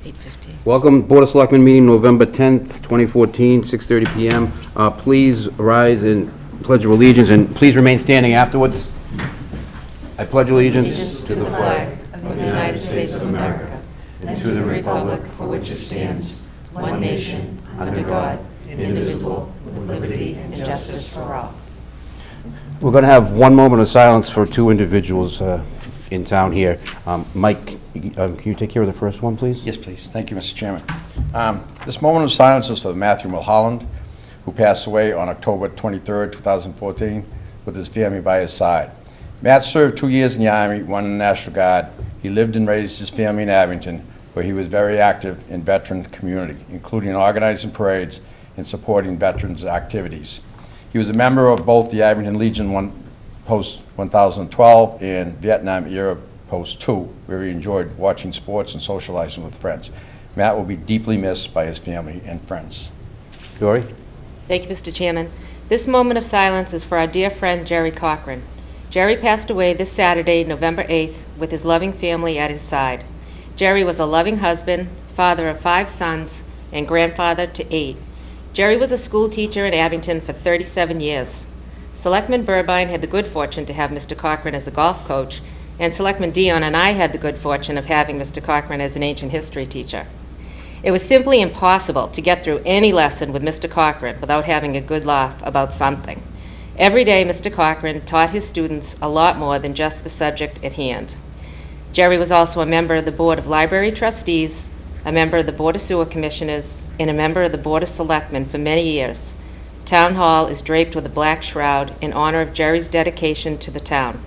8:15. Welcome, Board of Selectmen meeting November 10th, 2014, 6:30 PM. Please rise and pledge of allegiance, and please remain standing afterwards. I pledge allegiance To the flag of the United States of America and to the republic for which it stands, one nation, under God, indivisible, with liberty and justice for all. We're going to have one moment of silence for two individuals in town here. Mike, can you take care of the first one, please? Yes, please. Thank you, Mr. Chairman. This moment of silence is for Matthew Mulholland, who passed away on October 23rd, 2014, with his family by his side. Matt served 2 years in the Army, one in the National Guard. He lived and raised his family in Abington, where he was very active in veteran community, including organizing parades and supporting veterans' activities. He was a member of both the Abington Legion Post 1012 and Vietnam-era Post 2, where he enjoyed watching sports and socializing with friends. Matt will be deeply missed by his family and friends. Dory? Thank you, Mr. Chairman. This moment of silence is for our dear friend Jerry Cochran. Jerry passed away this Saturday, November 8th, with his loving family at his side. Jerry was a loving husband, father of 5 sons, and grandfather to 8. Jerry was a school teacher in Abington for 37 years. Selectman Burbine had the good fortune to have Mr. Cochran as a golf coach, and Selectman Dion and I had the good fortune of having Mr. Cochran as an ancient history teacher. It was simply impossible to get through any lesson with Mr. Cochran without having a good laugh about something. Every day, Mr. Cochran taught his students a lot more than just the subject at hand. Jerry was also a member of the Board of Library Trustees, a member of the Board of Sewer Commissioners, and a member of the Board of Selectmen for many years. Town Hall is draped with a black shroud in honor of Jerry's dedication to the town.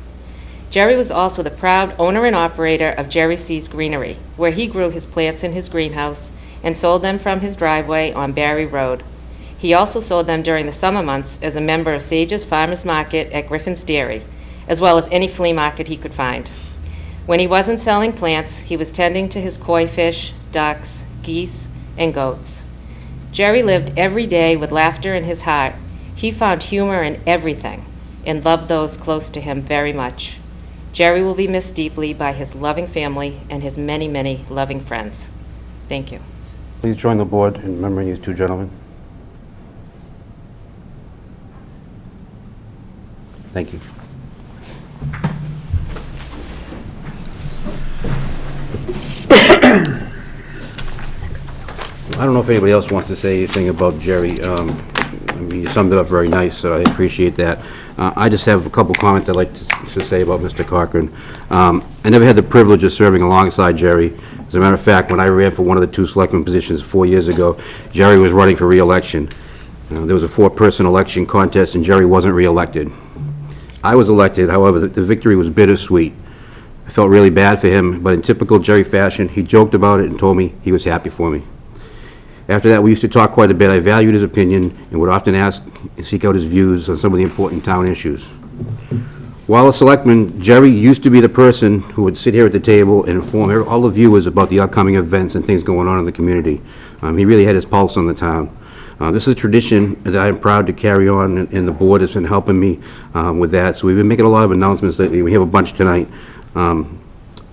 Jerry was also the proud owner and operator of Jerry C's Greenery, where he grew his plants in his greenhouse and sold them from his driveway on Barry Road. He also sold them during the summer months as a member of Sage's Farmers Market at Griffin's Dairy, as well as any flea market he could find. When he wasn't selling plants, he was tending to his koi fish, ducks, geese, and goats. Jerry lived every day with laughter in his heart. He found humor in everything and loved those close to him very much. Jerry will be missed deeply by his loving family and his many, many loving friends. Thank you. Please join the board in remembering these two gentlemen. Thank you. I don't know if anybody else wants to say anything about Jerry. I mean, you summed it up very nice, so I appreciate that. I just have a couple comments I'd like to say about Mr. Cochran. I never had the privilege of serving alongside Jerry. As a matter of fact, when I ran for one of the 2 selectman positions 4 years ago, Jerry was running for re-election. There was a 4-person election contest, and Jerry wasn't re-elected. I was elected, however, the victory was bittersweet. I felt really bad for him, but in typical Jerry fashion, he joked about it and told me he was happy for me. After that, we used to talk quite a bit. I valued his opinion and would often ask and seek out his views on some of the important town issues. While a selectman, Jerry used to be the person who would sit here at the table and inform all the viewers about the upcoming events and things going on in the community. He really had his pulse on the town. This is a tradition that I'm proud to carry on, and the board has been helping me with that. So we've been making a lot of announcements lately. We have a bunch tonight. I'm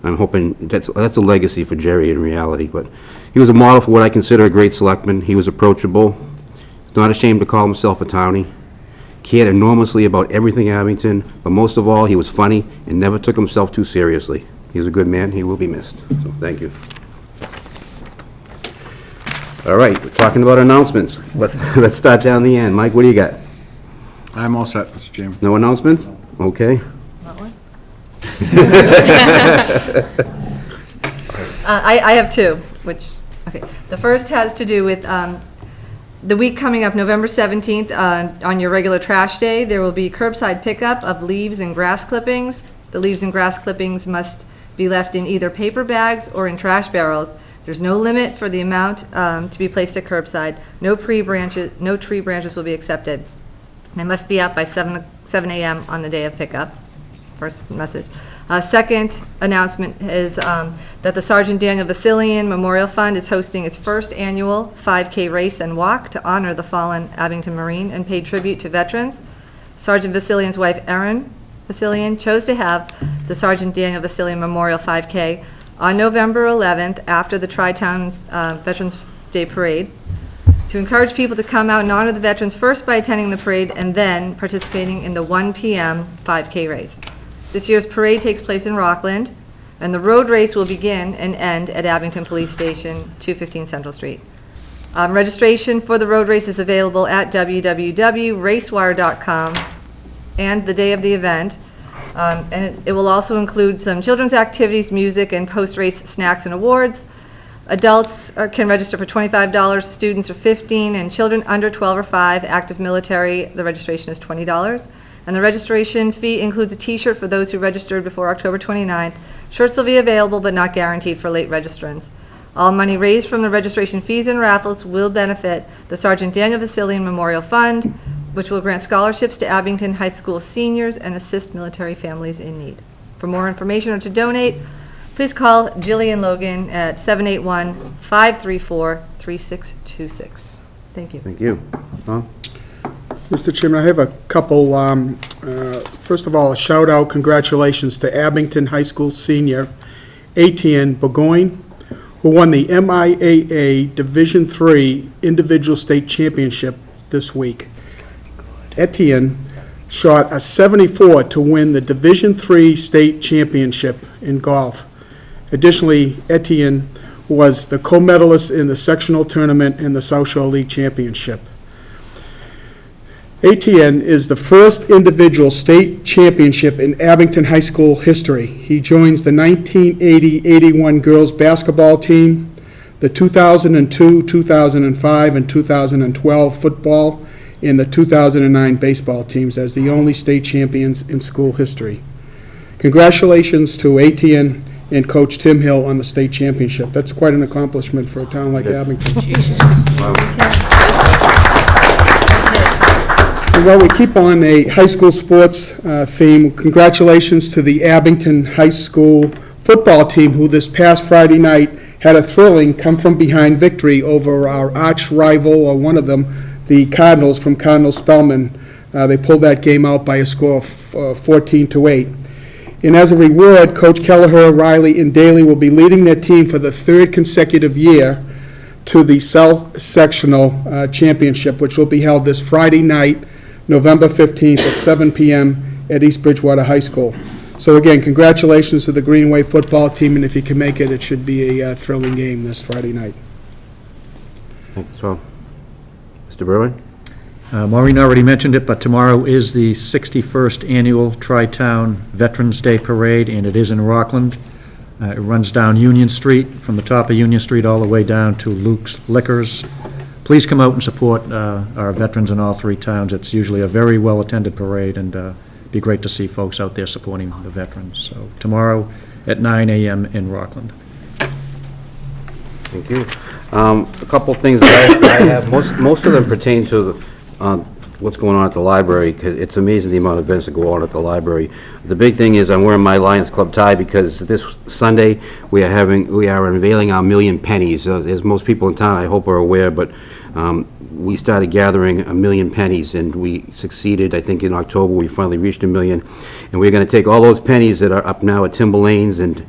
hoping that's a legacy for Jerry in reality. But he was a model for what I consider a great selectman. He was approachable, not ashamed to call himself a townie, cared enormously about everything Abington, but most of all, he was funny and never took himself too seriously. He was a good man. He will be missed. So thank you. All right, we're talking about announcements. Let's start down the end. Mike, what do you got? I'm all set, Mr. Chairman. No announcements? Okay. Not one? I have 2, which, okay. The first has to do with the week coming up, November 17th, on your regular trash day, there will be curbside pickup of leaves and grass clippings. The leaves and grass clippings must be left in either paper bags or in trash barrels. There's no limit for the amount to be placed at curbside. No tree branches will be accepted. They must be up by 7 a.m. on the day of pickup. First message. Second announcement is that the Sergeant Daniel Vasilian Memorial Fund is hosting its first annual 5K race and walk to honor the fallen Abington Marine and pay tribute to veterans. Sergeant Vasilian's wife, Erin Vasilian, chose to have the Sergeant Daniel Vasilian Memorial 5K on November 11th after the Tri-Town's Veterans Day Parade, to encourage people to come out and honor the veterans first by attending the parade and then participating in the 1 p.m. 5K race. This year's parade takes place in Rockland, and the road race will begin and end at Abington Police Station, 215 Central Street. Registration for the road race is available at www.racewire.com and the day of the event. And it will also include some children's activities, music, and post-race snacks and awards. Adults can register for $25, students are $15, and children under 12 or 5, active military, the registration is $20. And the registration fee includes a T-shirt for those who registered before October 29th. Shirts will be available but not guaranteed for late registrants. All money raised from the registration fees and raffles will benefit the Sergeant Daniel Vasilian Memorial Fund, which will grant scholarships to Abington High School seniors and assist military families in need. For more information or to donate, please call Jillian Logan at 781-534-3626. Thank you. Thank you. Tom? Mr. Chairman, I have a couple, first of all, a shout out, congratulations to Abington High School senior Etienne Burgoyne, who won the MIAA Division III Individual State Championship this week. Etienne shot a 74 to win the Division III State Championship in golf. Additionally, Etienne was the co-medalist in the sectional tournament in the South Shore League Championship. Etienne is the first individual state championship in Abington High School history. He joins the 1980-81 girls basketball team, the 2002, 2005, and 2012 football, and the 2009 baseball teams as the only state champions in school history. Congratulations to Etienne and Coach Tim Hill on the state championship. That's quite an accomplishment for a town like Abington. While we keep on a high school sports theme, congratulations to the Abington High School football team, who this past Friday night had a thrilling come-from-behind victory over our arch rival, or one of them, the Cardinals from Cardinal Spellman. They pulled that game out by a score of 14-8. And as a reward, Coach Kelleher, Riley, and Daly will be leading their team for the third consecutive year to the South Sectional Championship, which will be held this Friday night, November 15th at 7 p.m. at East Bridgewater High School. So again, congratulations to the Greenway football team, and if you can make it, it should be a thrilling game this Friday night. Thanks, Tom. Mr. Berwin? Maureen already mentioned it, but tomorrow is the 61st Annual Tri-Town Veterans Day Parade, and it is in Rockland. It runs down Union Street, from the top of Union Street all the way down to Luke's Liquors. Please come out and support our veterans in all three towns. It's usually a very well-attended parade, and be great to see folks out there supporting the veterans. So tomorrow at 9 a.m. in Rockland. Thank you. A couple things that I have, most of them pertain to what's going on at the library, because it's amazing the amount of events that go on at the library. The big thing is I'm wearing my Lions Club tie because this Sunday we are unveiling our million pennies. As most people in town, I hope, are aware, but we started gathering 1 million pennies, and we succeeded. I think in October we finally reached 1 million, and we're going to take all those pennies that are up now at Timber Lanes and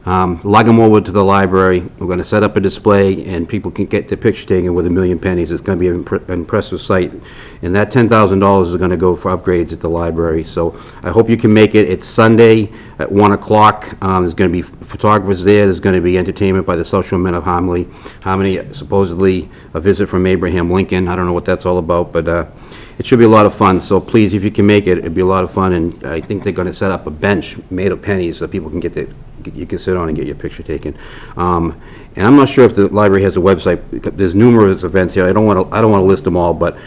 lug them over to the library. We're going to set up a display, and people can get their picture taken with 1 million pennies. It's going to be an impressive sight, and that $10,000 is going to go for upgrades at the library. So I hope you can make it. It's Sunday at 1 o'clock. There's going to be photographers there. There's going to be entertainment by the Social Men of Harmony, supposedly a visit from Abraham Lincoln. I don't know what that's all about, but it should be a lot of fun. So please, if you can make it, it'd be a lot of fun. And I think they're going to set up a bench made of pennies so people can you can sit on and get your picture taken. And I'm not sure if the library has a website. There's numerous events here. I don't want to list them all, but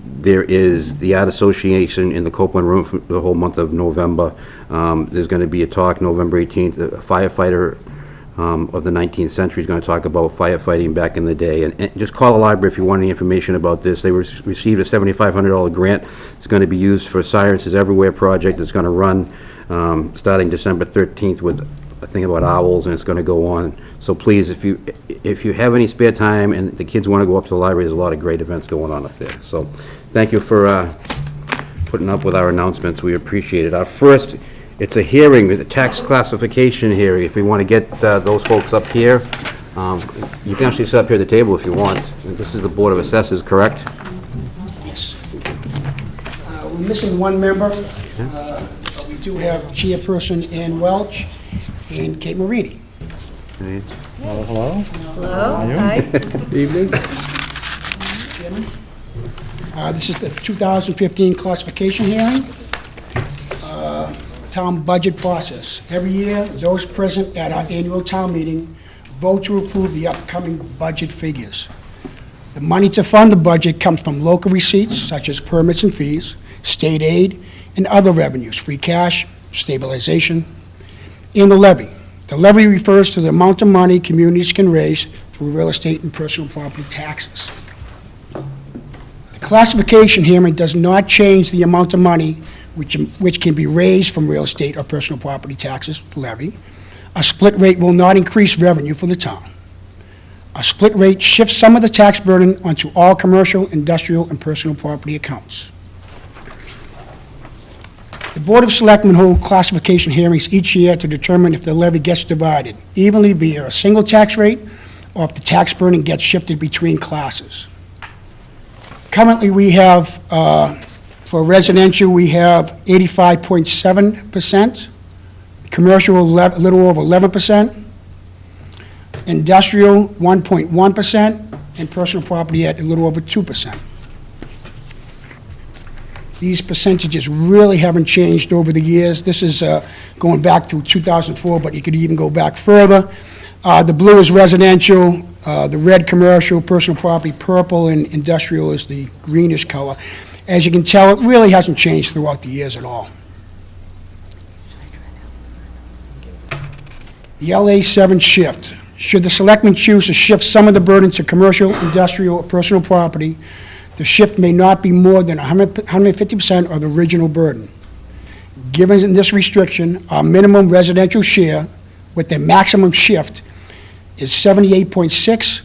there is the Art Association in the Copeland Room for the whole month of November. There's going to be a talk November 18th. A firefighter of the 19th century is going to talk about firefighting back in the day. And just call the library if you want any information about this. They received a $7,500 grant. It's going to be used for Silences Everywhere project. It's going to run starting December 13th with a thing about owls, and it's going to go on. So please, if you have any spare time and the kids want to go up to the library, there's a lot of great events going on up there. So thank you for putting up with our announcements. We appreciate it. Our first It's a hearing, a tax classification hearing. If we want to get those folks up here, you can actually sit up here at the table if you want. This is the Board of Assessors, correct? Yes. We're missing one member, but we do have Chairperson Ann Welch and Kate Marini. Okay. Hello, hi. Evening. This is the 2015 classification hearing. Town budget process. Every year, those present at our annual town meeting vote to approve the upcoming budget figures. The money to fund the budget comes from local receipts, such as permits and fees, state aid, and other revenues, free cash, stabilization, and the levy. The levy refers to the amount of money communities can raise through real estate and personal property taxes. The classification hearing does not change the amount of money which can be raised from real estate or personal property taxes levy. A split rate will not increase revenue for the town. A split rate shifts some of the tax burden onto all commercial, industrial, and personal property accounts. The Board of Selectmen hold classification hearings each year to determine if the levy gets divided evenly via a single tax rate or if the tax burden gets shifted between classes. Currently, we have, for residential, we have 85.7%, commercial a little over 11%, industrial 1.1%, and personal property at a little over 2%. These percentages really haven't changed over the years. This is going back to 2004, but you could even go back further. The blue is residential, the red commercial, personal property, purple, and industrial is the greenish color. As you can tell, it really hasn't changed throughout the years at all. The LA7 shift. Should the selectmen choose to shift some of the burden to commercial, industrial, or personal property, the shift may not be more than 150% of the original burden. Given this restriction, our minimum residential share with the maximum shift is 78.6,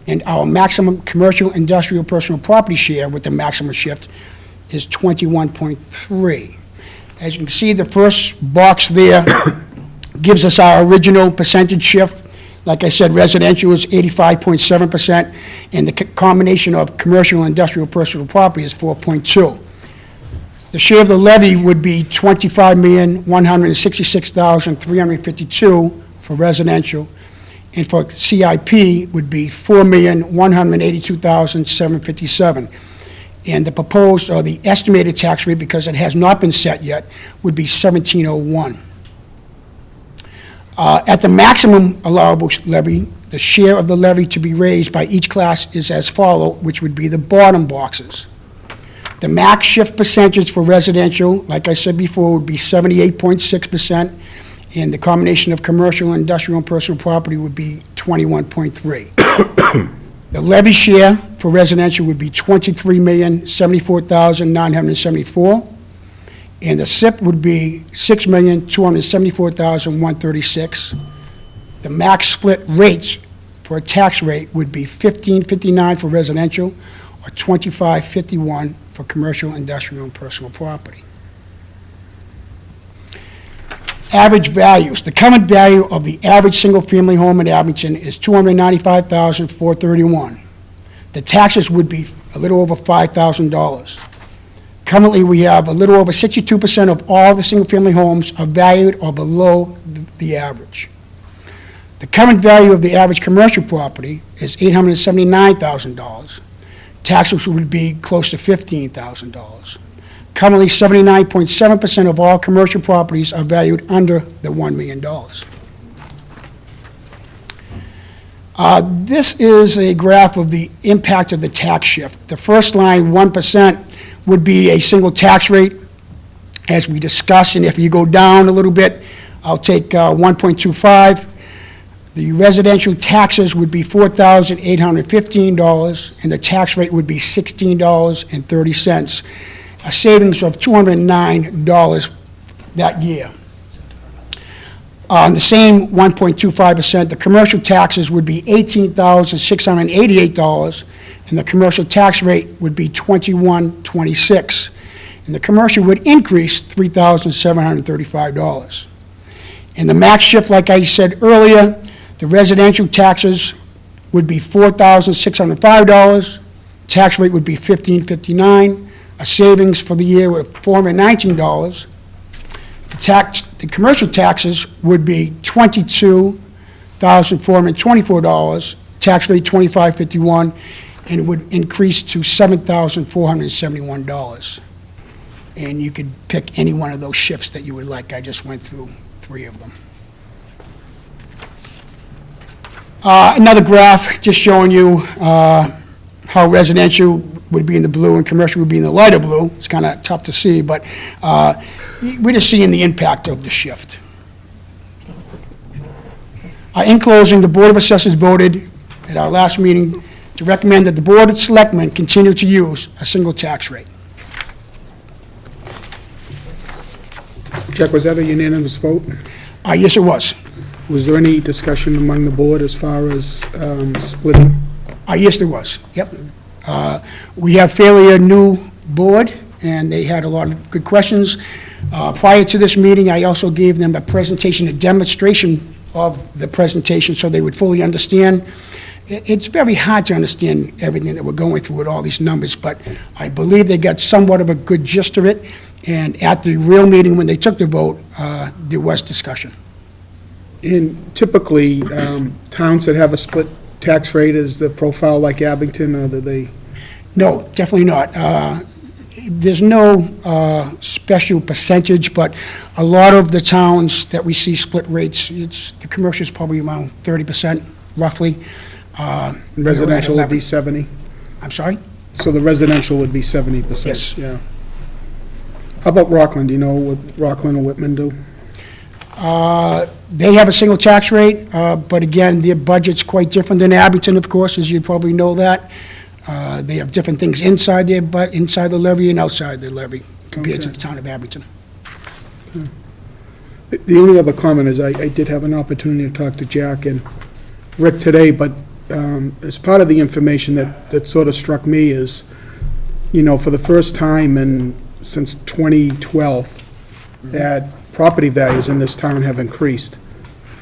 and our maximum commercial, industrial, personal property share with the maximum shift is 21.3. As you can see, the first box there gives us our original percentage shift. Like I said, residential is 85.7%, and the combination of commercial and industrial personal property is 4.2. The share of the levy would be $25,166,352 for residential, and for CIP would be $4,182,757. And the proposed, or the estimated tax rate, because it has not been set yet, would be 1701. At the maximum allowable levy, the share of the levy to be raised by each class is as follows, which would be the bottom boxes. The max shift percentage for residential, like I said before, would be 78.6%, and the combination of commercial, industrial, and personal property would be 21.3. The levy share for residential would be $23,074,974. And the SIP would be $6,274,136. The max split rates for a tax rate would be $15.59 for residential or $25.51 for commercial, industrial, and personal property. Average values. The current value of the average single-family home in Abington is $295,431. The taxes would be a little over $5,000. Currently, we have a little over 62% of all the single-family homes are valued or below the average. The current value of the average commercial property is $879,000. Taxes would be close to $15,000. Currently, 79.7% of all commercial properties are valued under the $1 million. This is a graph of the impact of the tax shift. The first line, 1%, would be a single tax rate, as we discussed, and if you go down a little bit, I'll take 1.25. The residential taxes would be $4,815, and the tax rate would be $16.30, a savings of $209 that year. On the same 1.25%, the commercial taxes would be $18,688, and the commercial tax rate would be $21.26. and the commercial would increase $3,735. And the max shift, like I said earlier, the residential taxes would be $4,605, tax rate would be $1,559, a savings for the year of $419. The commercial taxes would be $22,424, tax rate $25.51, and it would increase to $7,471. And you could pick any one of those shifts that you would like. I just went through 3 of them. Another graph just showing you how residential would be in the blue and commercial would be in the lighter blue. It's kind of tough to see, but we're just seeing the impact of the shift. In closing, the Board of Assessors voted at our last meeting to recommend that the Board of Selectmen continue to use a single tax rate. Jack, was that a unanimous vote? Yes, it was. Was there any discussion among the board as far as splitting? Yes, there was. Yep. We have fairly a new board, and they had a lot of good questions. Prior to this meeting, I also gave them a presentation, a demonstration of the presentation, so they would fully understand. It's very hard to understand everything that we're going through with all these numbers, but I believe they got somewhat of a good gist of it, and at the real meeting, when they took the vote, there was discussion. And typically, towns that have a split tax rate, is the profile like Abington, or do they? No, definitely not. There's no special percentage, but a lot of the towns that we see split rates, the commercial is probably around 30%, roughly. Residential would be 70? I'm sorry? So the residential would be 70%? Yes. Yeah. How about Rockland? Do you know what Rockland or Whitman do? They have a single tax rate, but again, their budget's quite different than Abington, of course, as you probably know that. They have different things inside inside the levy and outside the levy compared to the town of Abington. The only other comment is I did have an opportunity to talk to Jack and Rick today, but as part of the information that sort of struck me is, for the first time since 2012, that property values in this town have increased.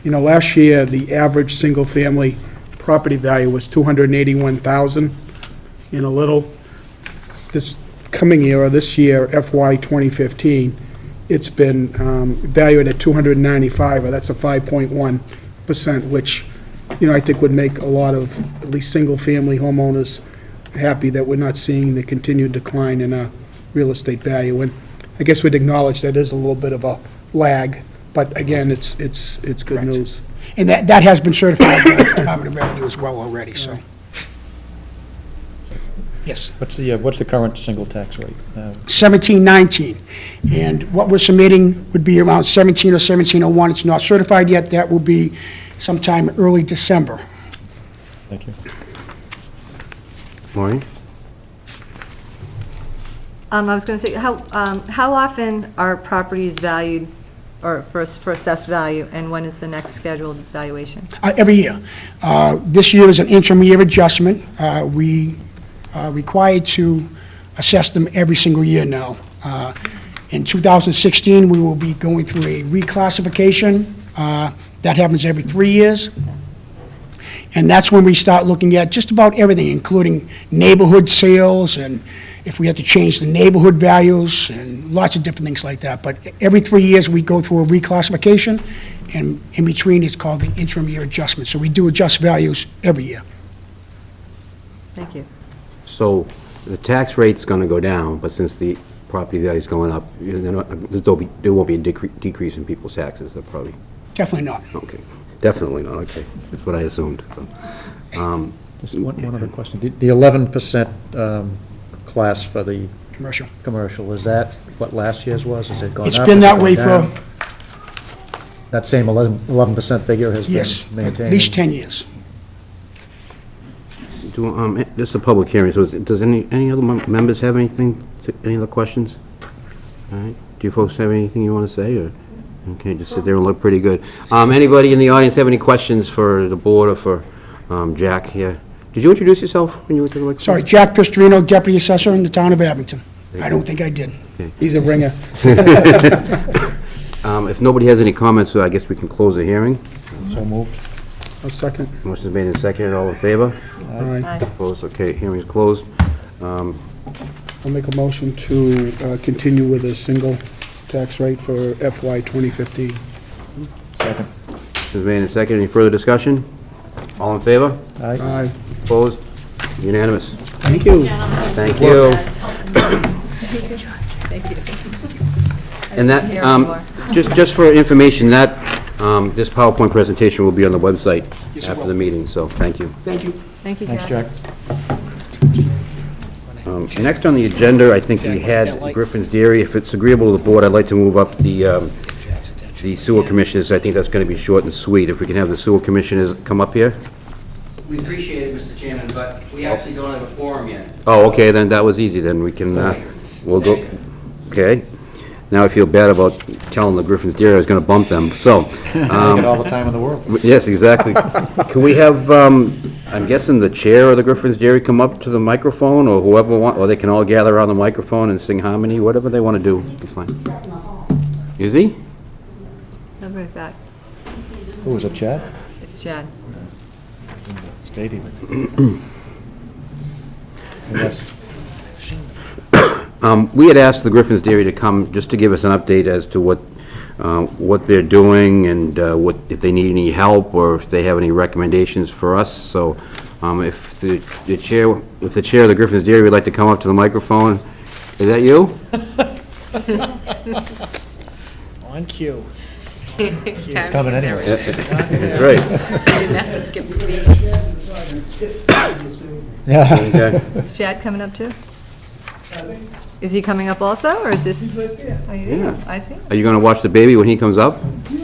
Last year, the average single-family property value was $281,000 in a little. This coming year, or this year, FY 2015, it's been valued at $295,000, or that's a 5.1%, which, I think would make a lot of, at least single-family homeowners happy that we're not seeing the continued decline in our real estate value. And I guess we'd acknowledge that is a little bit of a lag, but again, it's good Correct. news. And that has been certified by the Department of Revenue as well already, so. Yes. What's the current single tax rate? 1719. And what we're submitting would be around 17 or 1701. It's not certified yet. That will be sometime early December. Thank you. Maureen? I was going to say, how often are properties valued, or for assessed value, and when is the next scheduled valuation? Every year. This year is an interim year adjustment. We are required to assess them every single year now. In 2016, we will be going through a reclassification. That happens every 3 years. And that's when we start looking at just about everything, including neighborhood sales, and if we have to change the neighborhood values, and lots of different things like that. But every 3 years, we go through a reclassification, and in between, it's called the interim year adjustment. So we do adjust values every year. Thank you. So the tax rate's going to go down, but since the property value's going up, there won't be a decrease in people's taxes, they'll probably, Definitely not. okay. Definitely not, okay. That's what I assumed, so. Just one other question. The 11% class for the Commercial. commercial, is that what last year's was? Has it gone up? It's been Has it that gone way down? for, That same 11% figure has yes, been at maintained? least 10 years. This is a public hearing, so does any other members have anything, any other questions? All right, do you folks have anything you want to say, or, okay, just sit there and look pretty good. Anybody in the audience have any questions for the board or for Jack here? Did you introduce yourself when you were to the microphone? Sorry, Jack Pistrino, Deputy Assessor in the town of Abington. I don't think I did. He's a ringer. If nobody has any comments, I guess we can close the hearing. So moved. A second. Motion's made and seconded, all in favor? Aye. Opposed, okay, hearing's closed. I'll make a motion to continue with a single tax rate for FY 2015. Second. Motion's made and seconded, any further discussion? All in favor? Aye. Aye. Opposed? Unanimous. Thank you. Thank you. And that, just for information, that, this PowerPoint presentation will be on the website after the meeting, so thank you. Thank you. Thank you, Thanks, Jack. Jack. Next on the agenda, I think we had Griffin's Dairy. If it's agreeable to the board, I'd like to move up the sewer commissioners. I think that's going to be short and sweet. If we can have the sewer commissioners come up here. We appreciate it, Mr. Chairman, but we actually don't have a quorum yet. Oh, okay, then that was easy, then we can, we'll go, okay. Now I feel bad about telling the Griffin's Dairy I was gonna bump them, so. Take it all the time in the world. Yes, exactly. Can we have, I'm guessing the chair of the Griffin's Dairy come up to the microphone, or whoever want, or they can all gather around the microphone and sing harmony, whatever they wanna do, it's fine. Is he? I'll be right back. Who was it, Chad? It's Chad. Stadium. Yes. We had asked the Griffin's Dairy to come just to give us an update as to what they're doing and what, if they need any help or if they have any recommendations for us. So if the chair of the Griffin's Dairy would like to come up to the microphone, is that you? On cue. He's coming anyway. That's right. Didn't have to skip the beat. Yeah. Okay. Is Chad coming up too? Is he coming up also, or is this? Oh, Yeah. I see. Are you going to watch the baby when he comes up? We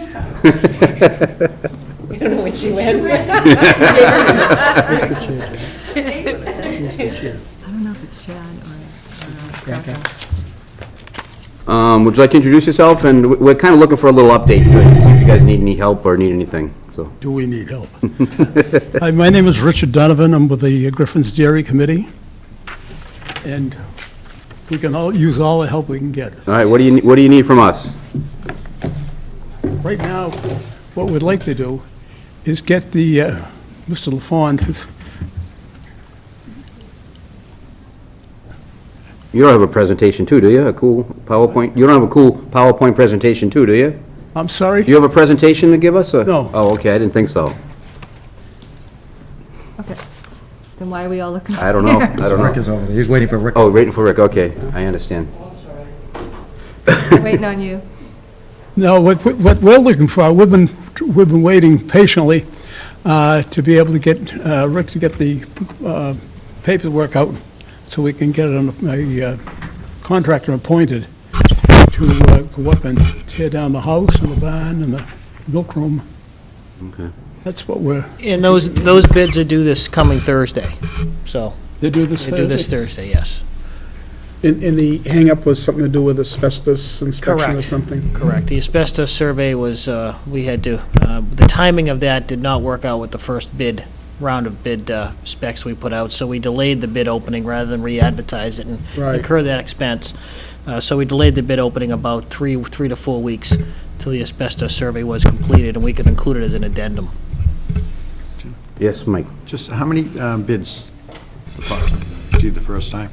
don't know when she went. I don't know if it's Chad or Krakow. Would you like to introduce yourself? And we're kind of looking for a little update, see if you guys need any help or need anything, so. Do we need help? Hi, my name is Richard Donovan. I'm with the Griffin's Dairy Committee, and we can all use all the help we can get. All right, what do you need from us? Right now, what we'd like to do is get the, Mr. LaFond, You don't have a presentation too, do you? A cool PowerPoint? You don't have a cool PowerPoint presentation too, do you? I'm sorry? Do you have a presentation to give us? Or? No. Oh, okay, I didn't think so. Okay. Then why are we all looking? I don't know, I don't Rick know. is over there. He's waiting for Rick. Oh, waiting for Rick, okay, I understand. We're waiting on you. No, what we're looking for, we've been waiting patiently to be able to get, Rick to get the paperwork out so we can get a contractor appointed to go up and tear down the house and the barn and the milk room. Okay. That's what we're, And those bids are due this coming Thursday, so they do this they do this Thursday, yes. And the hang-up was something to do with asbestos inspection or Correct. something? Correct. The asbestos survey was, we had to, the timing of that did not work out with the first round of bid specs we put out, so we delayed the bid opening rather than re-advertise it and Right. incur that expense. So we delayed the bid opening about three to 4 weeks till the asbestos survey was completed, and we could include it as an addendum. Yes, Mike? Just how many bids approximately did the first time?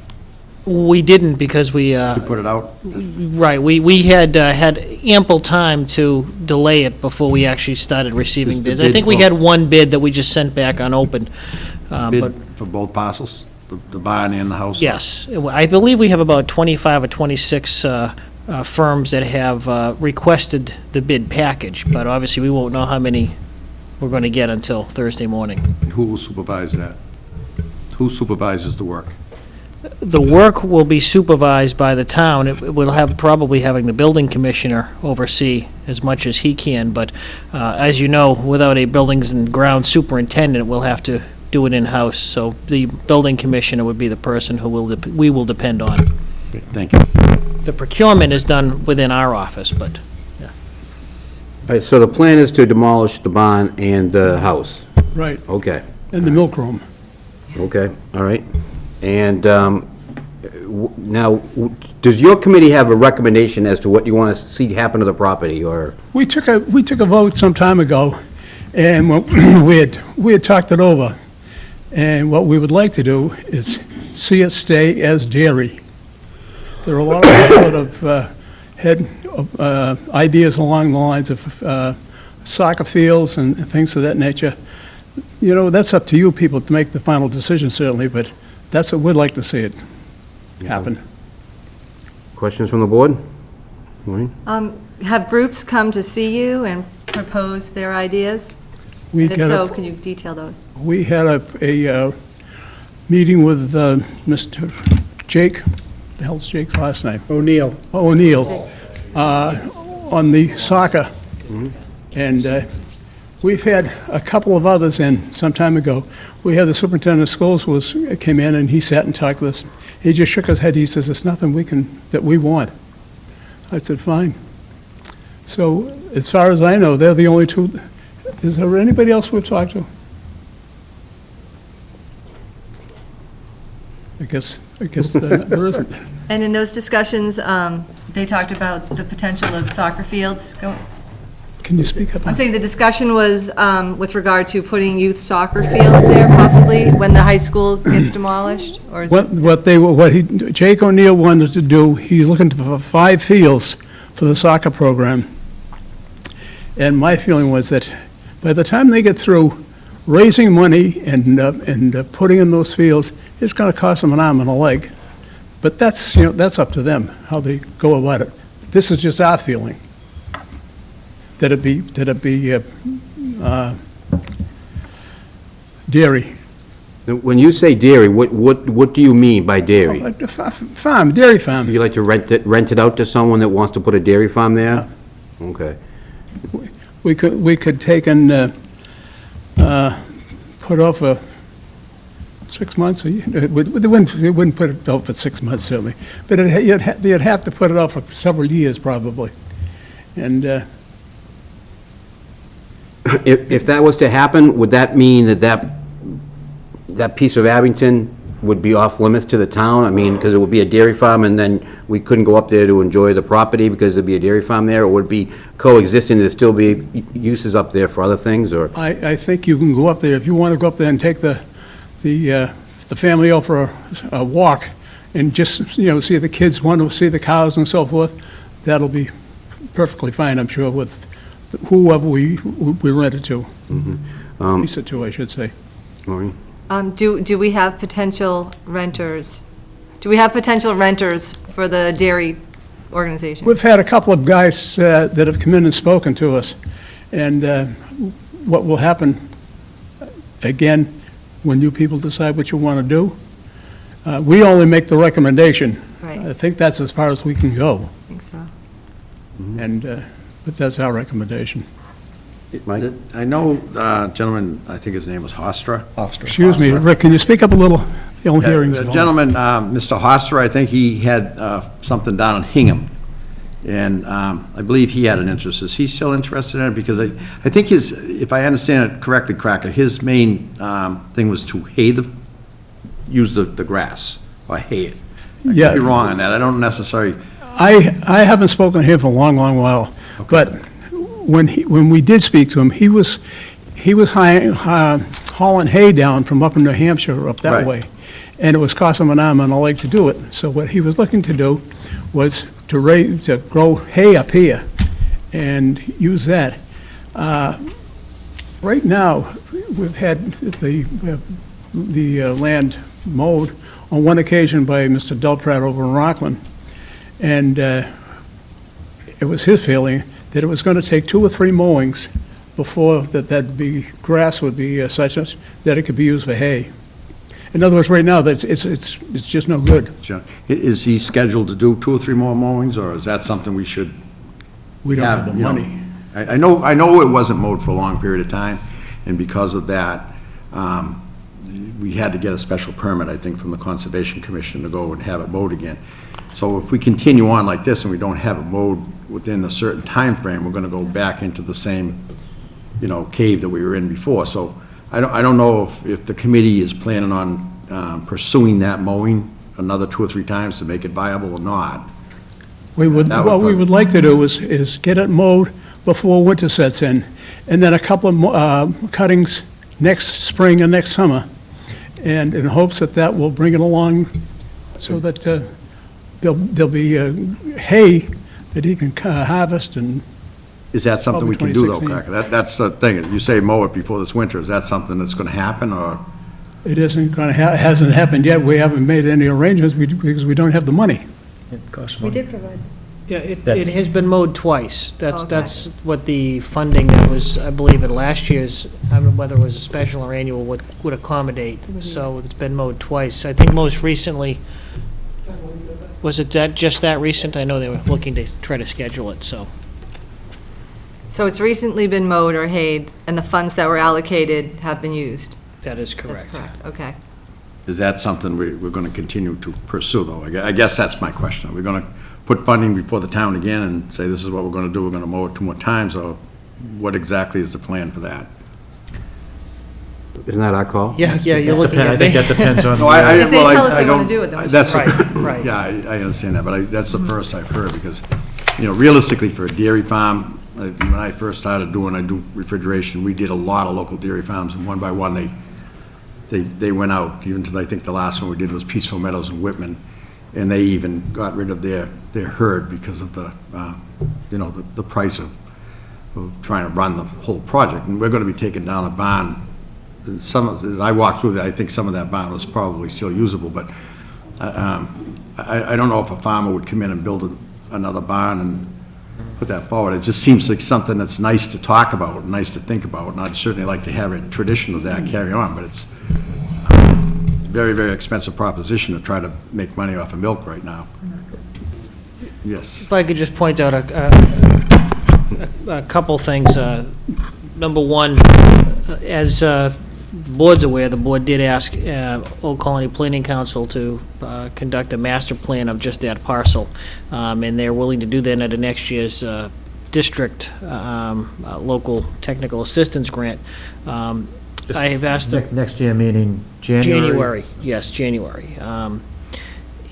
We didn't because we, You put it out? right, we had had ample time to delay it before we actually started receiving Is the bids. I bid think we for- had one bid that we just sent back unopened. But Bid for both parcels, the barn and the house? yes, I believe we have about 25 or 26 firms that have requested the bid package, but obviously we won't know how many we're going to get until Thursday morning. And who will supervise that? Who supervises the work? The work will be supervised by the town. It will have, probably having the building commissioner oversee as much as he can, but as you know, without a buildings and grounds superintendent, we'll have to do it in-house, so the building commissioner would be the person who we will depend on. Thank you. The procurement is done within our office, but All right, so the plan is to demolish the barn and the house? Right, Okay, and the milk room. okay, all right. And Now, does your committee have a recommendation as to what you want to see happen to the property, or? We took a vote some time ago, and we had talked it over. And what we would like to do is see it stay as dairy. There are a lot of ideas along the lines of soccer fields and things of that nature. You know, that's up to you people to make the final decision, certainly, but that's what we'd like to see it happen. Questions from the board? Maureen? Have groups come to see you and propose their ideas? And if so, can you detail those? We had a meeting with Mr. Jake, the hell's Jake's last name? O'Neill. O'Neill, on the soccer. And we've had a couple of others in some time ago. We had the superintendent of schools came in and he sat and talked to us. He just shook his head. He says, "There's nothing that we want." I said, "Fine." So as far as I know, they're the only two. Is there anybody else we've talked to? I guess there isn't. And in those discussions, they talked about the potential of soccer fields. Can you speak up? I'm saying the discussion was with regard to putting youth soccer fields there possibly when the high school gets demolished, or is it? Jake O'Neill wanted to do, he's looking for 5 fields for the soccer program. And my feeling was that by the time they get through raising money and putting in those fields, it's going to cost them an arm and a leg. But that's up to them, how they go about it. This is just our feeling. That it be dairy. When you say dairy, what do you mean by dairy? Farm, dairy farm. You like to rent it out to someone that wants to put a dairy farm there? Okay. We could take and put off 6 months. They wouldn't put it off for 6 months, certainly. But you'd have to put it off for several years, probably. And if that was to happen, would that mean that piece of Abington would be off limits to the town? I mean, because it would be a dairy farm, and then we couldn't go up there to enjoy the property because there'd be a dairy farm there, or would it be coexisting, there'd still be uses up there for other things, or? I think you can go up there, if you want to go up there and take the family out for a walk, and just, see the kids, want to see the cows and so forth, that'll be perfectly fine, I'm sure, with whoever we rent it to. Lease it to, I should say. Maureen? Do we have potential renters? Do we have potential renters for the dairy organization? We've had a couple of guys that have come in and spoken to us, and what will happen, again, when you people decide what you want to do, we only make the recommendation. Right. I think that's as far as we can go. I think so. And, but that's our recommendation. Mike? I know, gentleman, I think his name was Hostra. Excuse me, Rick, can you speak up a little? The only hearing's The on. gentleman, Mr. Hostra, I think he had something down in Hingham, and I believe he had an interest. Is he still interested in it? Because I think if I understand it correctly, Cracker, his main thing was to use the grass, or hay it. I Yeah. could be wrong on that. I don't necessarily. I haven't spoken to him for a long, long while, but when we did speak to him, he was hauling hay down from up in New Hampshire up that Right. way, and it was costing him an arm and a leg to do it. So what he was looking to do was to grow hay up here and use that. Right now, we've had the land mowed on one occasion by Mr. Delprat over in Rockland, and it was his feeling that it was going to take 2 or 3 mowings before grass would be such that it could be used for hay. In other words, right now, it's just no good. Is he scheduled to do 2 or 3 more mowings, or is that something we should We don't have the you know? money. I know it wasn't mowed for a long period of time, and because of that, we had to get a special permit, I think, from the Conservation Commission to go and have it mowed again. So if we continue on like this and we don't have it mowed within a certain time frame, we're gonna go back into the same, cave that we were in before. So I don't know if the committee is planning on pursuing that mowing another 2 or 3 times to make it viable or not. We would, That would what we prob- would like to do is get it mowed before winter sets in, and then a couple of cuttings next spring and next summer, and in hopes that that will bring it along so that there'll be hay that he can harvest and. Is that something we can Probably do, though, 2016. Crocker? That's the thing. You say mow it before this winter. Is that something that's going to happen, or? It isn't going to, hasn't happened yet. We haven't made any arrangements because we don't have the money. It costs We money. did provide. Yeah, it That- it has been mowed twice. That's Okay. what the funding that was, I believe, at last year's, I don't know whether it was a special or annual, would accommodate. So it's been mowed twice. I think most recently, was it just that recent? I know they were looking to try to schedule it, so. So it's recently been mowed or hayed, and the funds that were allocated have been used? That is That's correct. correct, okay. Is that something we're going to continue to pursue, though? I guess that's my question. Are we going to put funding before the town again and say, this is what we're going to do, we're going to mow it 2 more times, or what exactly is the plan for that? Isn't that our call? Yeah, you're looking I at think me. that depends on. No, I- If they well, I- tell us I they wanna don't- do it, then we That's, Right, right. yeah, I understand that, but that's the first I've heard, because, realistically, for a dairy farm, when I first started I do refrigeration, we did a lot of local dairy farms, and one by one, they went out, even to, I think the last one we did was Peaceful Meadows in Whitman, and they even got rid of their herd because of the, the price of trying to run the whole project. And we're gonna be taking down a barn. As I walked through there, I think some of that barn was probably still usable, but I don't know if a farmer would come in and build another barn and put that forward. It just seems like something that's nice to talk about, nice to think about, and I'd certainly like to have a tradition of that carry on, but it's a very, very expensive proposition to try to make money off of milk right now. Yes. If I could just point out a couple things. Number one, as the board's aware, the board did ask Old Colony Planning Council to conduct a master plan of just that parcel, and they're willing to do that at next year's district local technical assistance grant. I have asked them. Next year, meaning January? January, yes, January.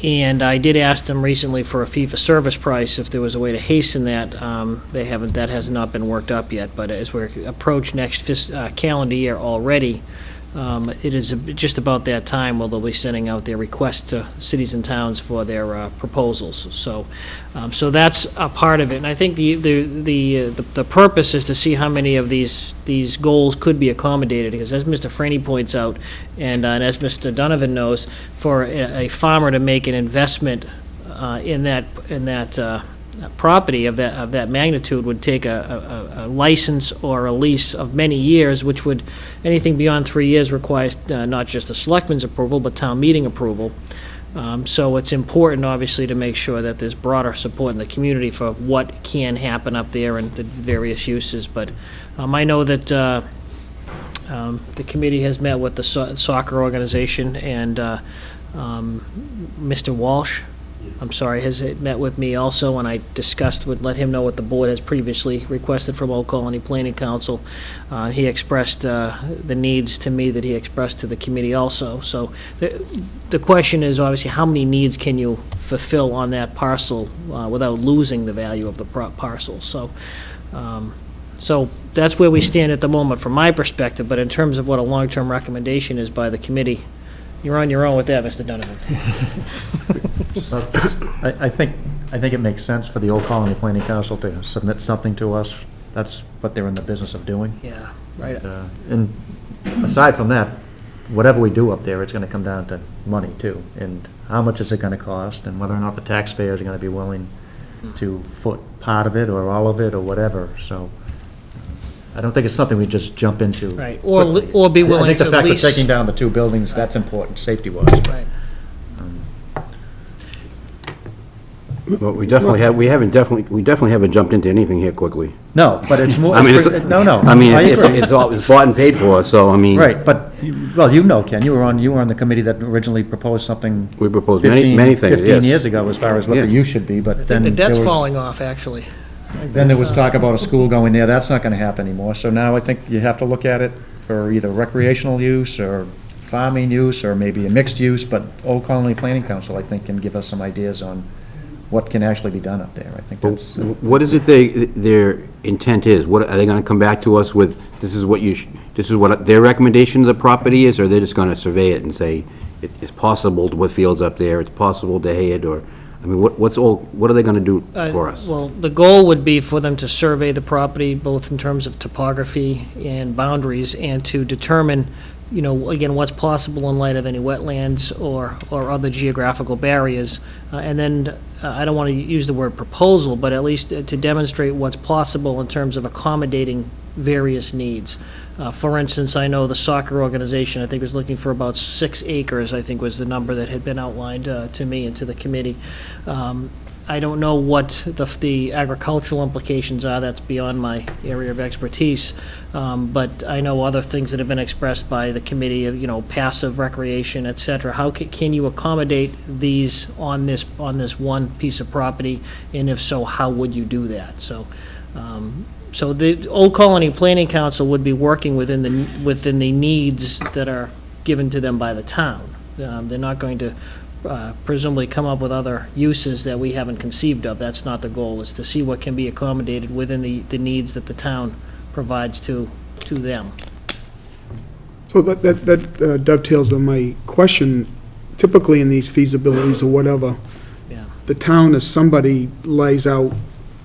And I did ask them recently for a fee-for-service price, if there was a way to hasten that. They haven't, that has not been worked up yet, but as we approach next calendar year already, it is just about that time where they'll be sending out their requests to cities and towns for their proposals. So that's a part of it, and I think the purpose is to see how many of these goals could be accommodated, because as Mr. Franny points out, and as Mr. Donovan knows, for a farmer to make an investment in that property of that magnitude would take a license or a lease of many years, which would, anything beyond 3 years requires not just the selectmen's approval, but town meeting approval. So it's important, obviously, to make sure that there's broader support in the community for what can happen up there and the various uses. But I know that the committee has met with the soccer organization, and Mr. Walsh, I'm sorry, has met with me also, and I let him know what the board has previously requested from Old Colony Planning Council. He expressed the needs to me that he expressed to the committee also. So the question is, obviously, how many needs can you fulfill on that parcel without losing the value of the parcel? So that's where we stand at the moment from my perspective, but in terms of what a long-term recommendation is by the committee, you're on your own with that, Mr. Donovan. I think it makes sense for the Old Colony Planning Council to submit something to us. That's what they're in the business of doing. Yeah, right. And aside from that, whatever we do up there, it's going to come down to money, too. And how much is it going to cost, and whether or not the taxpayers are going to be willing to foot part of it or all of it or whatever. So I don't think it's something we just jump into. Right, or be willing I think to the fact of lease. taking down the 2 buildings, that's important, safety-wise. Right. Well, we definitely haven't jumped into anything here quickly. No, but it's more, I mean, no. I mean, agree. it's bought and paid for, so, I mean. Right, but, well, Ken, you were on the committee that originally proposed something. We proposed many things, 15 yes. years ago, as far as what the Yes. use should be, but I then think the debt's there was- falling off, actually. Then there was talk about a school going there, that's not gonna happen anymore, so now I think you have to look at it for either recreational use or farming use or maybe a mixed use, but Old Colony Planning Council, I think, can give us some ideas on what can actually be done up there. I think that's... What is it their intent is? What, are they gonna come back to us with, this is what their recommendation of the property is, or they're just gonna survey it and say, it's possible to put fields up there, it's possible to hay it, or, I mean, what are they gonna do for us? Well, the goal would be for them to survey the property, both in terms of topography and boundaries, and to determine, you know, again, what's possible in light of any wetlands or other geographical barriers. And then, I don't want to use the word proposal, but at least to demonstrate what's possible in terms of accommodating various needs. For instance, I know the soccer organization, I think, was looking for about 6 acres, I think was the number that had been outlined to me and to the committee. I don't know what the agricultural implications are, that's beyond my area of expertise, but I know other things that have been expressed by the committee, of, you know, passive recreation, et cetera. How can you accommodate these on this one piece of property, and if so, how would you do that? So, so the Old Colony Planning Council would be working within the needs that are given to them by the town. They're not going to presumably come up with other uses that we haven't conceived of. That's not the goal, is to see what can be accommodated within the needs that the town provides to them. So that dovetails on my question. Typically in these feasibilities or whatever, Yeah. the town, as somebody, lays out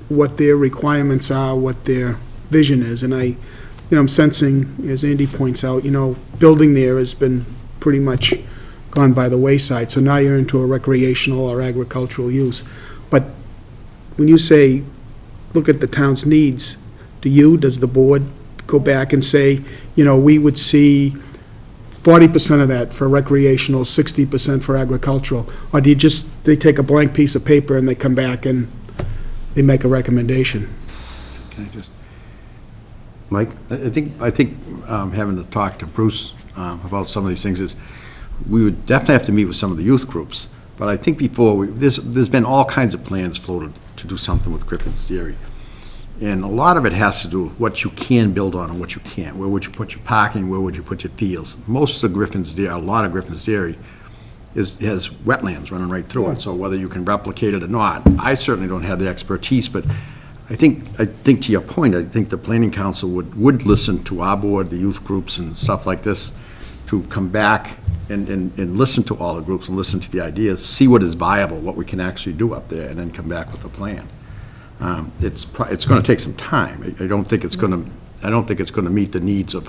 what their requirements are, what their vision is, and I'm sensing, as Andy points out, building there has been pretty much gone by the wayside, so now you're into a recreational or agricultural use. But when you say, look at the town's needs, does the board go back and say, we would see 40% of that for recreational, 60% for agricultural? Or do they take a blank piece of paper and they come back and they make a recommendation? Can I just... Mike? I think having to talk to Bruce about some of these things is, we would definitely have to meet with some of the youth groups, but I think before, there's been all kinds of plans floated to do something with Griffin's Dairy. And a lot of it has to do with what you can build on and what you can't. Where would you put your parking, where would you put your fields? Most of Griffin's Dairy, a lot of Griffin's Dairy has wetlands running right through it, so whether you can replicate it or not, I certainly don't have the expertise, but I think to your point, I think the Planning Council would listen to our board, the youth groups and stuff like this, to come back and listen to all the groups and listen to the ideas, see what is viable, what we can actually do up there, and then come back with a plan. It's going to take some time. I don't think it's going to meet the needs of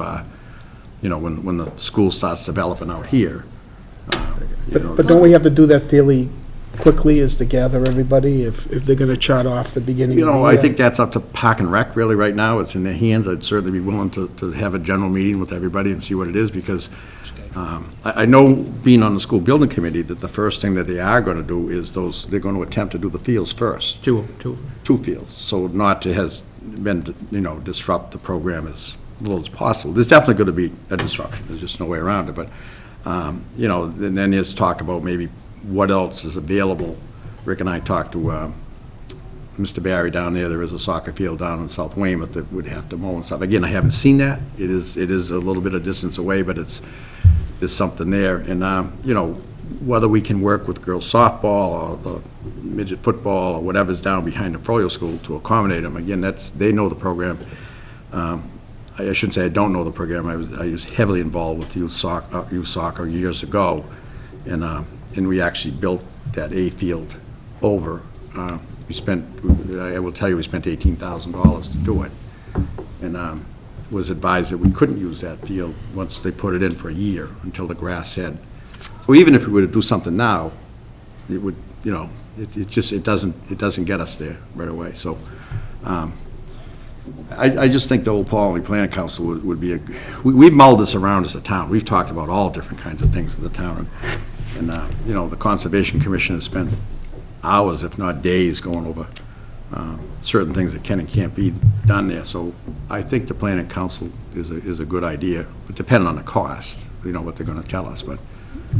when the school starts developing out here. But don't we have to do that fairly quickly, is to gather everybody, if they're going to chart off the beginning of the year? I think that's up to Park and Rec, really, right now. It's in their hands. I'd certainly be willing to have a general meeting with everybody and see what it is, because I know, being on the school building committee, that the first thing that they are going to do is they're going to attempt to do the fields first. Two Fields, so not to disrupt the program as little as possible. There's definitely going to be a disruption. There's just no way around it, but, and then there's talk about maybe what else is available. Rick and I talked to Mr. Barry down there. There is a soccer field down in South Weymouth that would have to mow and stuff. Again, I haven't seen that. It is a little bit of distance away, but there's something there. And, whether we can work with girls softball or the midget football or whatever's down behind the Froyo School to accommodate them, again, they know the program. I shouldn't say I don't know the program. I was heavily involved with youth soccer years ago, and we actually built that A field over. I will tell you, we spent $18,000 to do it, and was advised that we couldn't use that field once they put it in for a year until the grass had. So even if we were to do something now, it would, it doesn't get us there right away. So I just think the Old Colony Planning Council would be we've mulled this around as a town. We've talked about all different kinds of things in the town, and the Conservation Commission has spent hours, if not days, going over certain things that can and can't be done there. So I think the Planning Council is a good idea, but depending on the cost, what they're going to tell us. But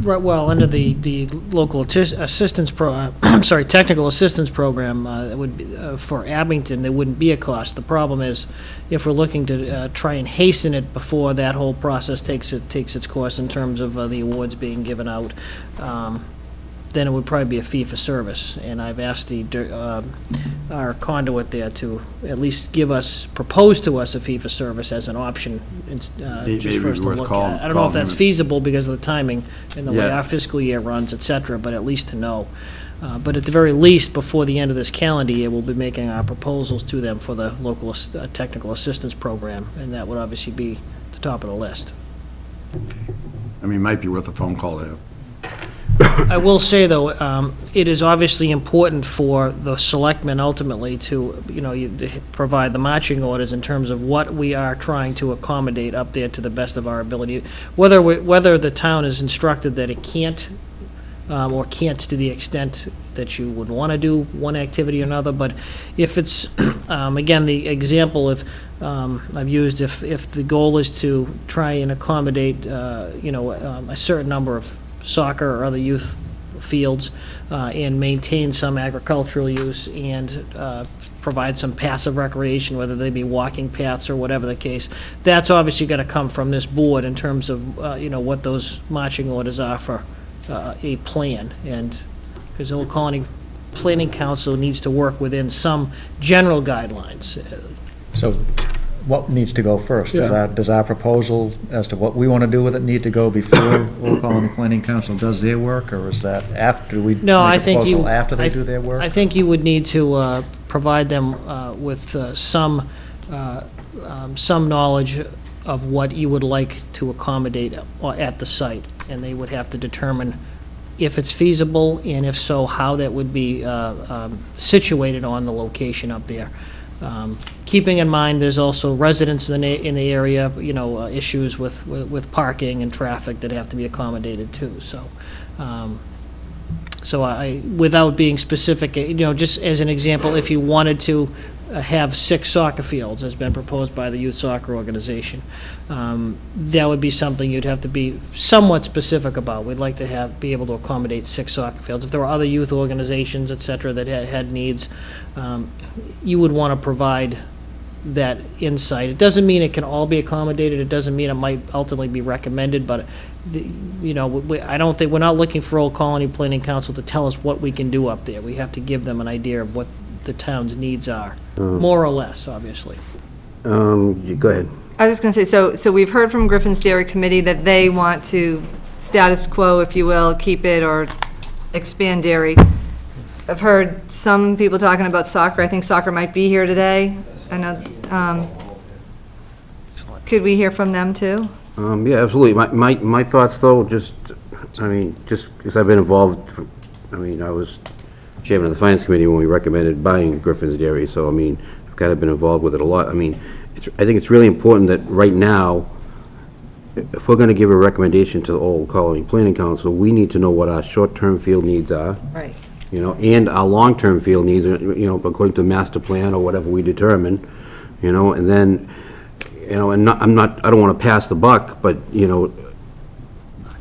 Right, well, under the local assistance technical assistance program, it would be, for Abington, there wouldn't be a cost. The problem is, if we're looking to try and hasten it before that whole process takes its course in terms of the awards being given out, then it would probably be a fee for service. And I've asked our conduit there to at least propose to us a fee for service as an option, just for us to look at. I don't know if that's feasible because of the timing and the way our fiscal year runs, et cetera, but at least to know. But at the very least, before the end of this calendar year, we'll be making our proposals to them for the local technical assistance program, and that would obviously be the top of the list. I mean, it might be worth a phone call there. I will say, though, it is obviously important for the selectmen ultimately to, provide the marching orders in terms of what we are trying to accommodate up there to the best of our ability. Whether the town is instructed that it can't, or can't to the extent that you would want to do one activity or another, but if it's, again, the example I've used, if the goal is to try and accommodate, a certain number of soccer or other youth fields, and maintain some agricultural use and provide some passive recreation, whether they be walking paths or whatever the case. That's obviously going to come from this board in terms of, what those marching orders are for a plan. And because the Old Colony Planning Council needs to work within some general guidelines. So what needs to go first? Does our proposal as to what we want to do with it need to go before Old Colony Planning Council does their work, or is that after we No, make I a think proposal after they do their work? I think you would need to provide them with some knowledge of what you would like to accommodate at the site, and they would have to determine if it's feasible, and if so, how that would be situated on the location up there. Keeping in mind, there's also residents in the area, issues with parking and traffic that have to be accommodated too. So, without being specific, just as an example, if you wanted to have 6 soccer fields, as been proposed by the youth soccer organization, that would be something you'd have to be somewhat specific about. We'd like to be able to accommodate 6 soccer fields. If there were other youth organizations, et cetera, that had needs, you would want to provide that insight. It doesn't mean it can all be accommodated. It doesn't mean it might ultimately be recommended, but I don't think, we're not looking for Old Colony Planning Council to tell us what we can do up there. We have to give them an idea of what the town's needs are, more or less, obviously. Go ahead. I was just going to say, so we've heard from Griffin's Dairy Committee that they want to status quo, if you will, keep it or expand dairy. I've heard some people talking about soccer. I think soccer might be here today. I know. Could we hear from them too? Yeah, absolutely. My thoughts, though, just because I've been involved, I was chairman of the Finance Committee when we recommended buying Griffin's Dairy, so, I've kind of been involved with it a lot. I think it's really important that right now, if we're going to give a recommendation to the Old Colony Planning Council, we need to know what our short-term field needs are. Right. And our long-term field needs, according to master plan or whatever we determine, and then, I don't want to pass the buck, but, the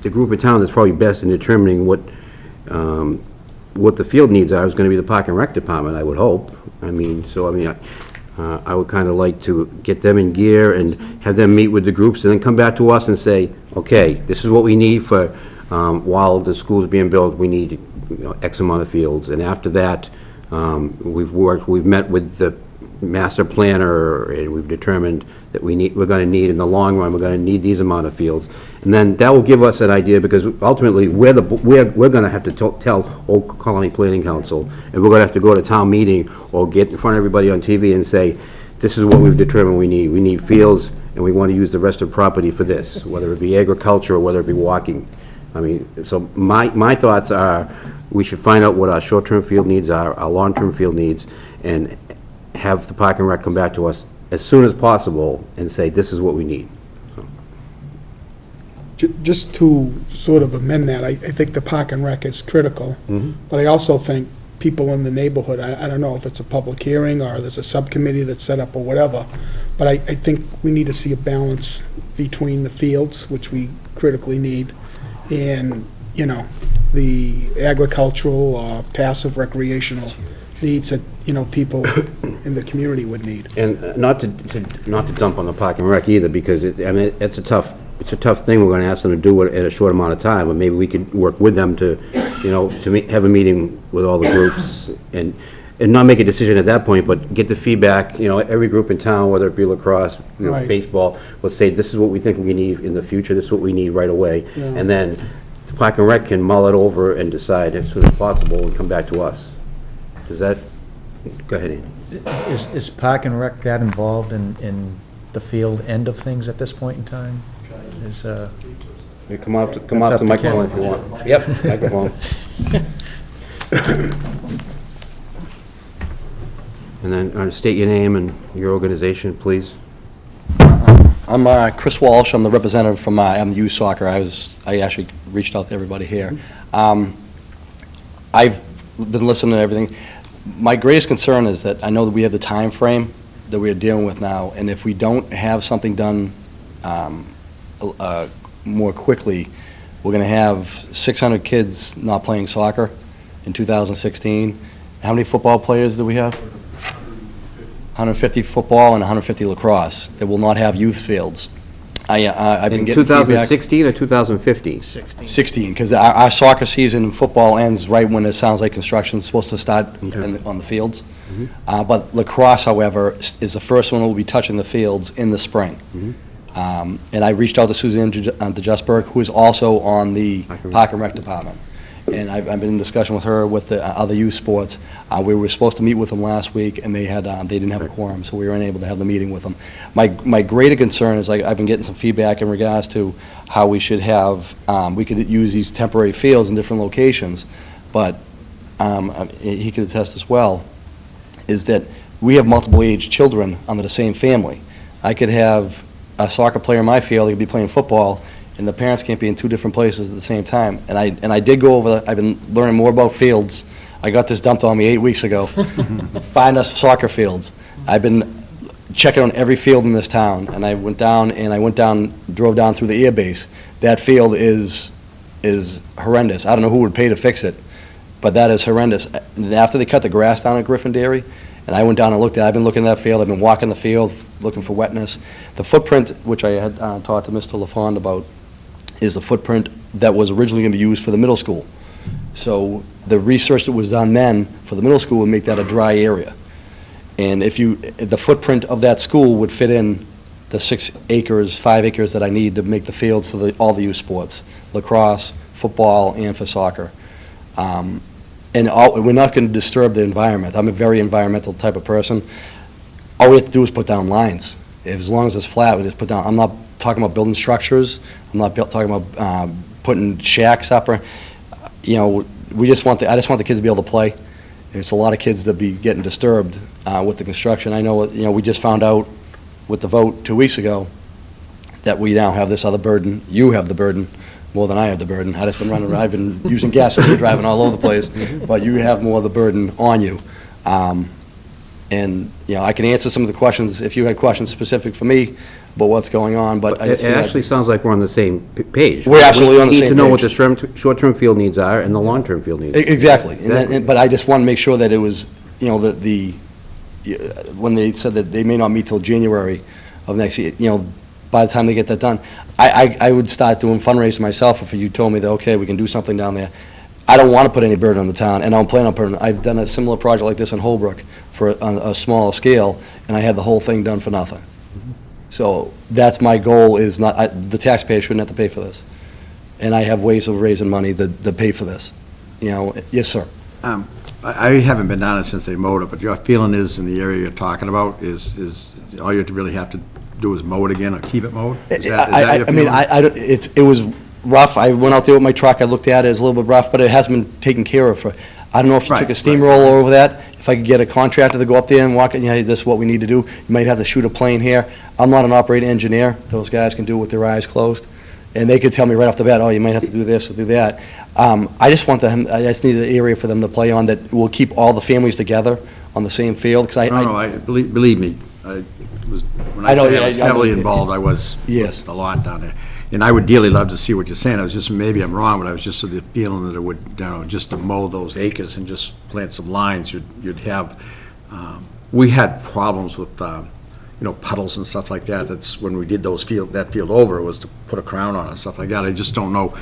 group of town that's probably best in determining what the field needs are is going to be the Park and Rec Department, I would hope. I would kind of like to get them in gear and have them meet with the groups and then come back to us and say, okay, this is what we need for, while the school's being built, we need X amount of fields. And after that, we've met with the master planner, and we've determined that we're going to need, in the long run, we're going to need these amount of fields. And then that will give us an idea, because ultimately, we're going to have to tell Old Colony Planning Council, and we're going to have to go to town meeting or get in front of everybody on TV and say, this is what we've determined we need. We need fields, and we want to use the rest of property for this, whether it be agriculture or whether it be walking. So my thoughts are, we should find out what our short-term field needs are, our long-term field needs, and have the Park and Rec come back to us as soon as possible and say, this is what we need. Just to sort of amend that, I think the Park and Rec is critical, but I also think people in the neighborhood, I don't know if it's a public hearing or there's a subcommittee that's set up or whatever, but I think we need to see a balance between the fields, which we critically need, and, you know, the agricultural or passive recreational needs that, you know, people in the community would need. And not to dump on the Park and Rec either, because it's a tough thing we're gonna ask them to do in a short amount of time, but maybe we could work with them to, you know, have a meeting with all the groups and not make a decision at that point, but get the feedback, you know, every group in town, whether it be lacrosse, you know, Right. baseball, will say, this is what we think we need in the future, this is what we need right away. Yeah. And then the Park and Rec can mull it over and decide as soon as possible and come back to us. Does that, go ahead, Andy. Is Park and Rec that involved in the field end of things at this point in time? Is, You come out to That's up the to microphone Ken. if you want. Yep, microphone. And then state your name and your organization, please. I'm Chris Walsh. I'm the representative from Youth Soccer. I actually reached out to everybody here. I've been listening to everything. My greatest concern is that I know that we have the time frame that we are dealing with now, and if we don't have something done more quickly, we're going to have 600 kids not playing soccer in 2016. How many football players do we have? 150 football and 150 lacrosse that will not have youth fields. I've been In getting feedback. 2016 or 2015? 16, because our soccer season in football ends right when it sounds like construction's supposed to start on the fields. But lacrosse, however, is the first one that will be touching the fields in the spring. And I reached out to Suzanne DeJustburg, who is also on the Park and Rec Department. And I've been in discussion with her with the other youth sports. We were supposed to meet with them last week, and they didn't have a quorum, so we were unable to have the meeting with them. My greater concern is, I've been getting some feedback in regards to how we should have, we could use these temporary fields in different locations, but he could attest as well, is that we have multiple age children under the same family. I could have a soccer player in my field, he could be playing football, and the parents can't be in two different places at the same time. And I did go over, I've been learning more about fields. I got this dumped on me 8 weeks ago. Find us soccer fields. I've been checking on every field in this town, and I went down, drove down through the air base. That field is horrendous. I don't know who would pay to fix it, but that is horrendous. And after they cut the grass down at Griffin Dairy, and I went down and looked at it, I've been looking at that field, I've been walking the field, looking for wetness. The footprint, which I had talked to Mr. LaFond about, is the footprint that was originally going to be used for the middle school. So the research that was done then for the middle school would make that a dry area. And the footprint of that school would fit in the 6 acres, 5 acres that I need to make the fields for all the youth sports, lacrosse, football, and for soccer. And we're not going to disturb the environment. I'm a very environmental type of person. All we have to do is put down lines. As long as it's flat, we just put down. I'm not talking about building structures. I'm not talking about putting shacks up. Or, you know, I just want the kids to be able to play. And it's a lot of kids to be getting disturbed with the construction. I know, you know, we just found out with the vote 2 weeks ago that we now have this other burden. You have the burden more than I have the burden. I've been using gasoline, driving all over the place, but you have more of the burden on you. And, you know, I can answer some of the questions, if you had questions specific for me about what's going on, but I just It actually sounds like we're on the same page. We're absolutely on the same We need to know what page. the short-term field needs are and the long-term field needs. Exactly. Exactly. But I just want to make sure that it was, you know, when they said that they may not meet till January of next year, you know, by the time they get that done, I would start doing fundraising myself if you told me that, okay, we can do something down there. I don't want to put any burden on the town, and I don't plan on putting, I've done a similar project like this in Holbrook on a smaller scale, and I had the whole thing done for nothing. So that's my goal, is the taxpayer shouldn't have to pay for this. And I have ways of raising money to pay for this. You know, yes, sir. I haven't been down it since they mowed it, but your feeling is, in the area you're talking about, is all you really have to do is mow it again or keep it mowed? Is that your feeling? It was rough. I went out there with my truck, I looked at it, it's a little bit rough, but it has been taken care of. I don't know if you took a steamroller over that, if I could get a contractor to go up there and walk it, this is what we need to do. You might have to shoot a plane here. I'm not an operating engineer. Those guys can do it with their eyes closed. And they could tell me right off the bat, oh, you might have to do this or do that. I just need an area for them to play on that will keep all the families together on the same field. Believe me, when I say I was heavily involved, I was Yes. a lot down there. And I would dearly love to see what you're saying. I was just, maybe I'm wrong, but I was just of the feeling that it would, just to mow those acres and just plant some lines, you'd have, we had problems with, puddles and stuff like that. That's when we did that field over, was to put a crown on it, stuff like that. I just don't know,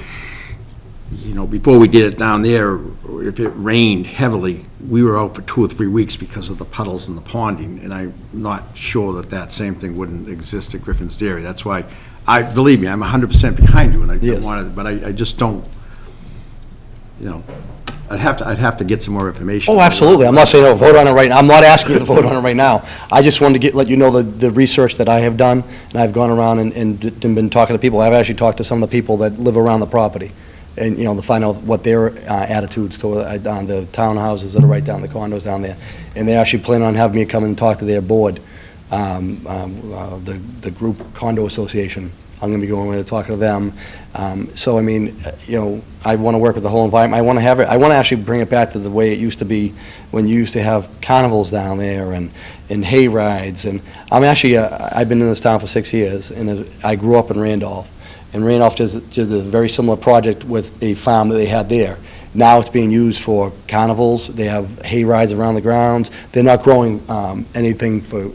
before we did it down there, if it rained heavily, we were out for 2 or 3 weeks because of the puddles and the ponding, and I'm not sure that same thing wouldn't exist at Griffin's Dairy. That's why, believe me, I'm 100% behind you, and I Yes. wanted, but I just don't, I'd have to get some more information. Oh, absolutely. I'm not saying, vote on it right now. I'm not asking you to vote on it right now. I just wanted to let you know the research that I have done, and I've gone around and been talking to people. I've actually talked to some of the people that live around the property, and, to find out what their attitudes to on the townhouses that are right down, the condos down there. And they actually plan on having me come and talk to their board, the group condo association. I'm going to be going over there talking to them. So, I mean, I want to work with the whole environment. I want to actually bring it back to the way it used to be when you used to have carnivals down there and hay rides. And I'm actually, I've been in this town for 6 years, and I grew up in Randolph. And Randolph did a very similar project with a farm that they had there. Now it's being used for carnivals. They have hay rides around the grounds. They're not growing anything for,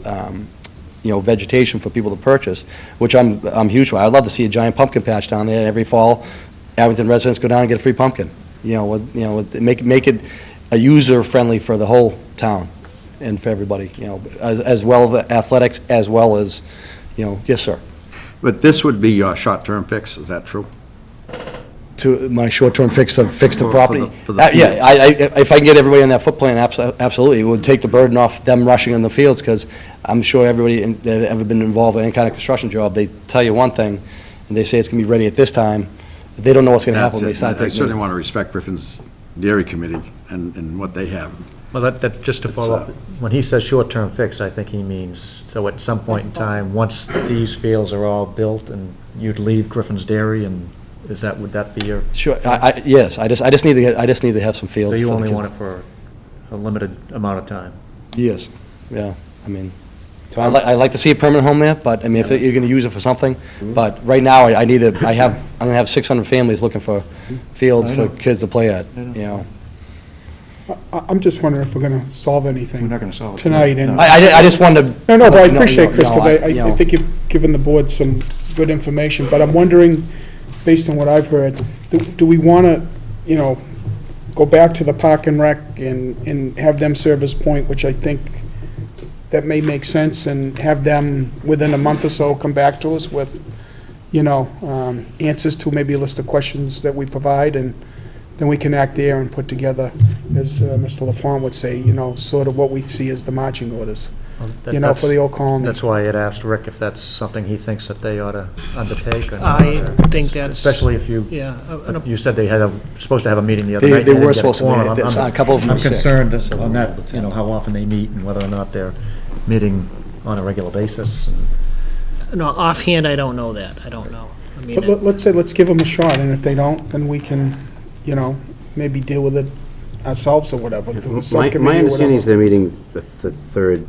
vegetation for people to purchase, which I'm huge for. I'd love to see a giant pumpkin patch down there every fall. Abington residents go down and get a free pumpkin. Make it a user-friendly for the whole town and for everybody, as well as athletics, as well as, yes, sir. But this would be your short-term fix, is that true? To my short-term fix the property? For the fields. If I can get everybody on that foot plan, absolutely. It would take the burden off them rushing in the fields, because I'm sure everybody that ever been involved in any kind of construction job, they tell you one thing, and they say it's going to be ready at this time, but they don't know what's going to happen when they start I taking certainly this. want to respect Griffin's Dairy Committee and what they have. Well, that just to follow up, when he says short-term fix, I think he means, so at some point in time, once these fields are all built, and you'd leave Griffin's Dairy, and would that be your? Sure, yes, I just need to have some fields. So you for the only kids. want it for a limited amount of time? Yes, yeah, I mean, I'd like to see a permanent home there, but, I mean, if you're going to use it for something, but right now, I'm going to have 600 families looking for fields for kids to play at, I'm just wondering if we're going to solve anything We're not gonna solve it tonight. And I just wanted to. No, but I let you know, appreciate, Chris, because I you know. think you've given the board some good information, but I'm wondering, based on what I've heard, do we want to, go back to the Park and Rec and have them serve as point, which I think that may make sense, and have them, within a month or so, come back to us with, answers to maybe a list of questions that we provide, and then we can act there and put together, as Mr. LaFawn would say, sort of what we see as the marching orders, for the old colony. That's why I had asked Rick if that's something he thinks that they ought to undertake or not. I think that's. Especially if you, Yeah. you said they supposed to have a meeting the other They night. and were didn't get supposed to. quorum. A couple of them I'm were sick. concerned on that, how often they meet and whether or not they're meeting on a regular basis. No, offhand, I don't know that. I don't know. I mean, But let's give them a shot, and if they don't, then we can, maybe deal with it ourselves or whatever. through the My subcommittee or understanding is whatever. they're meeting the third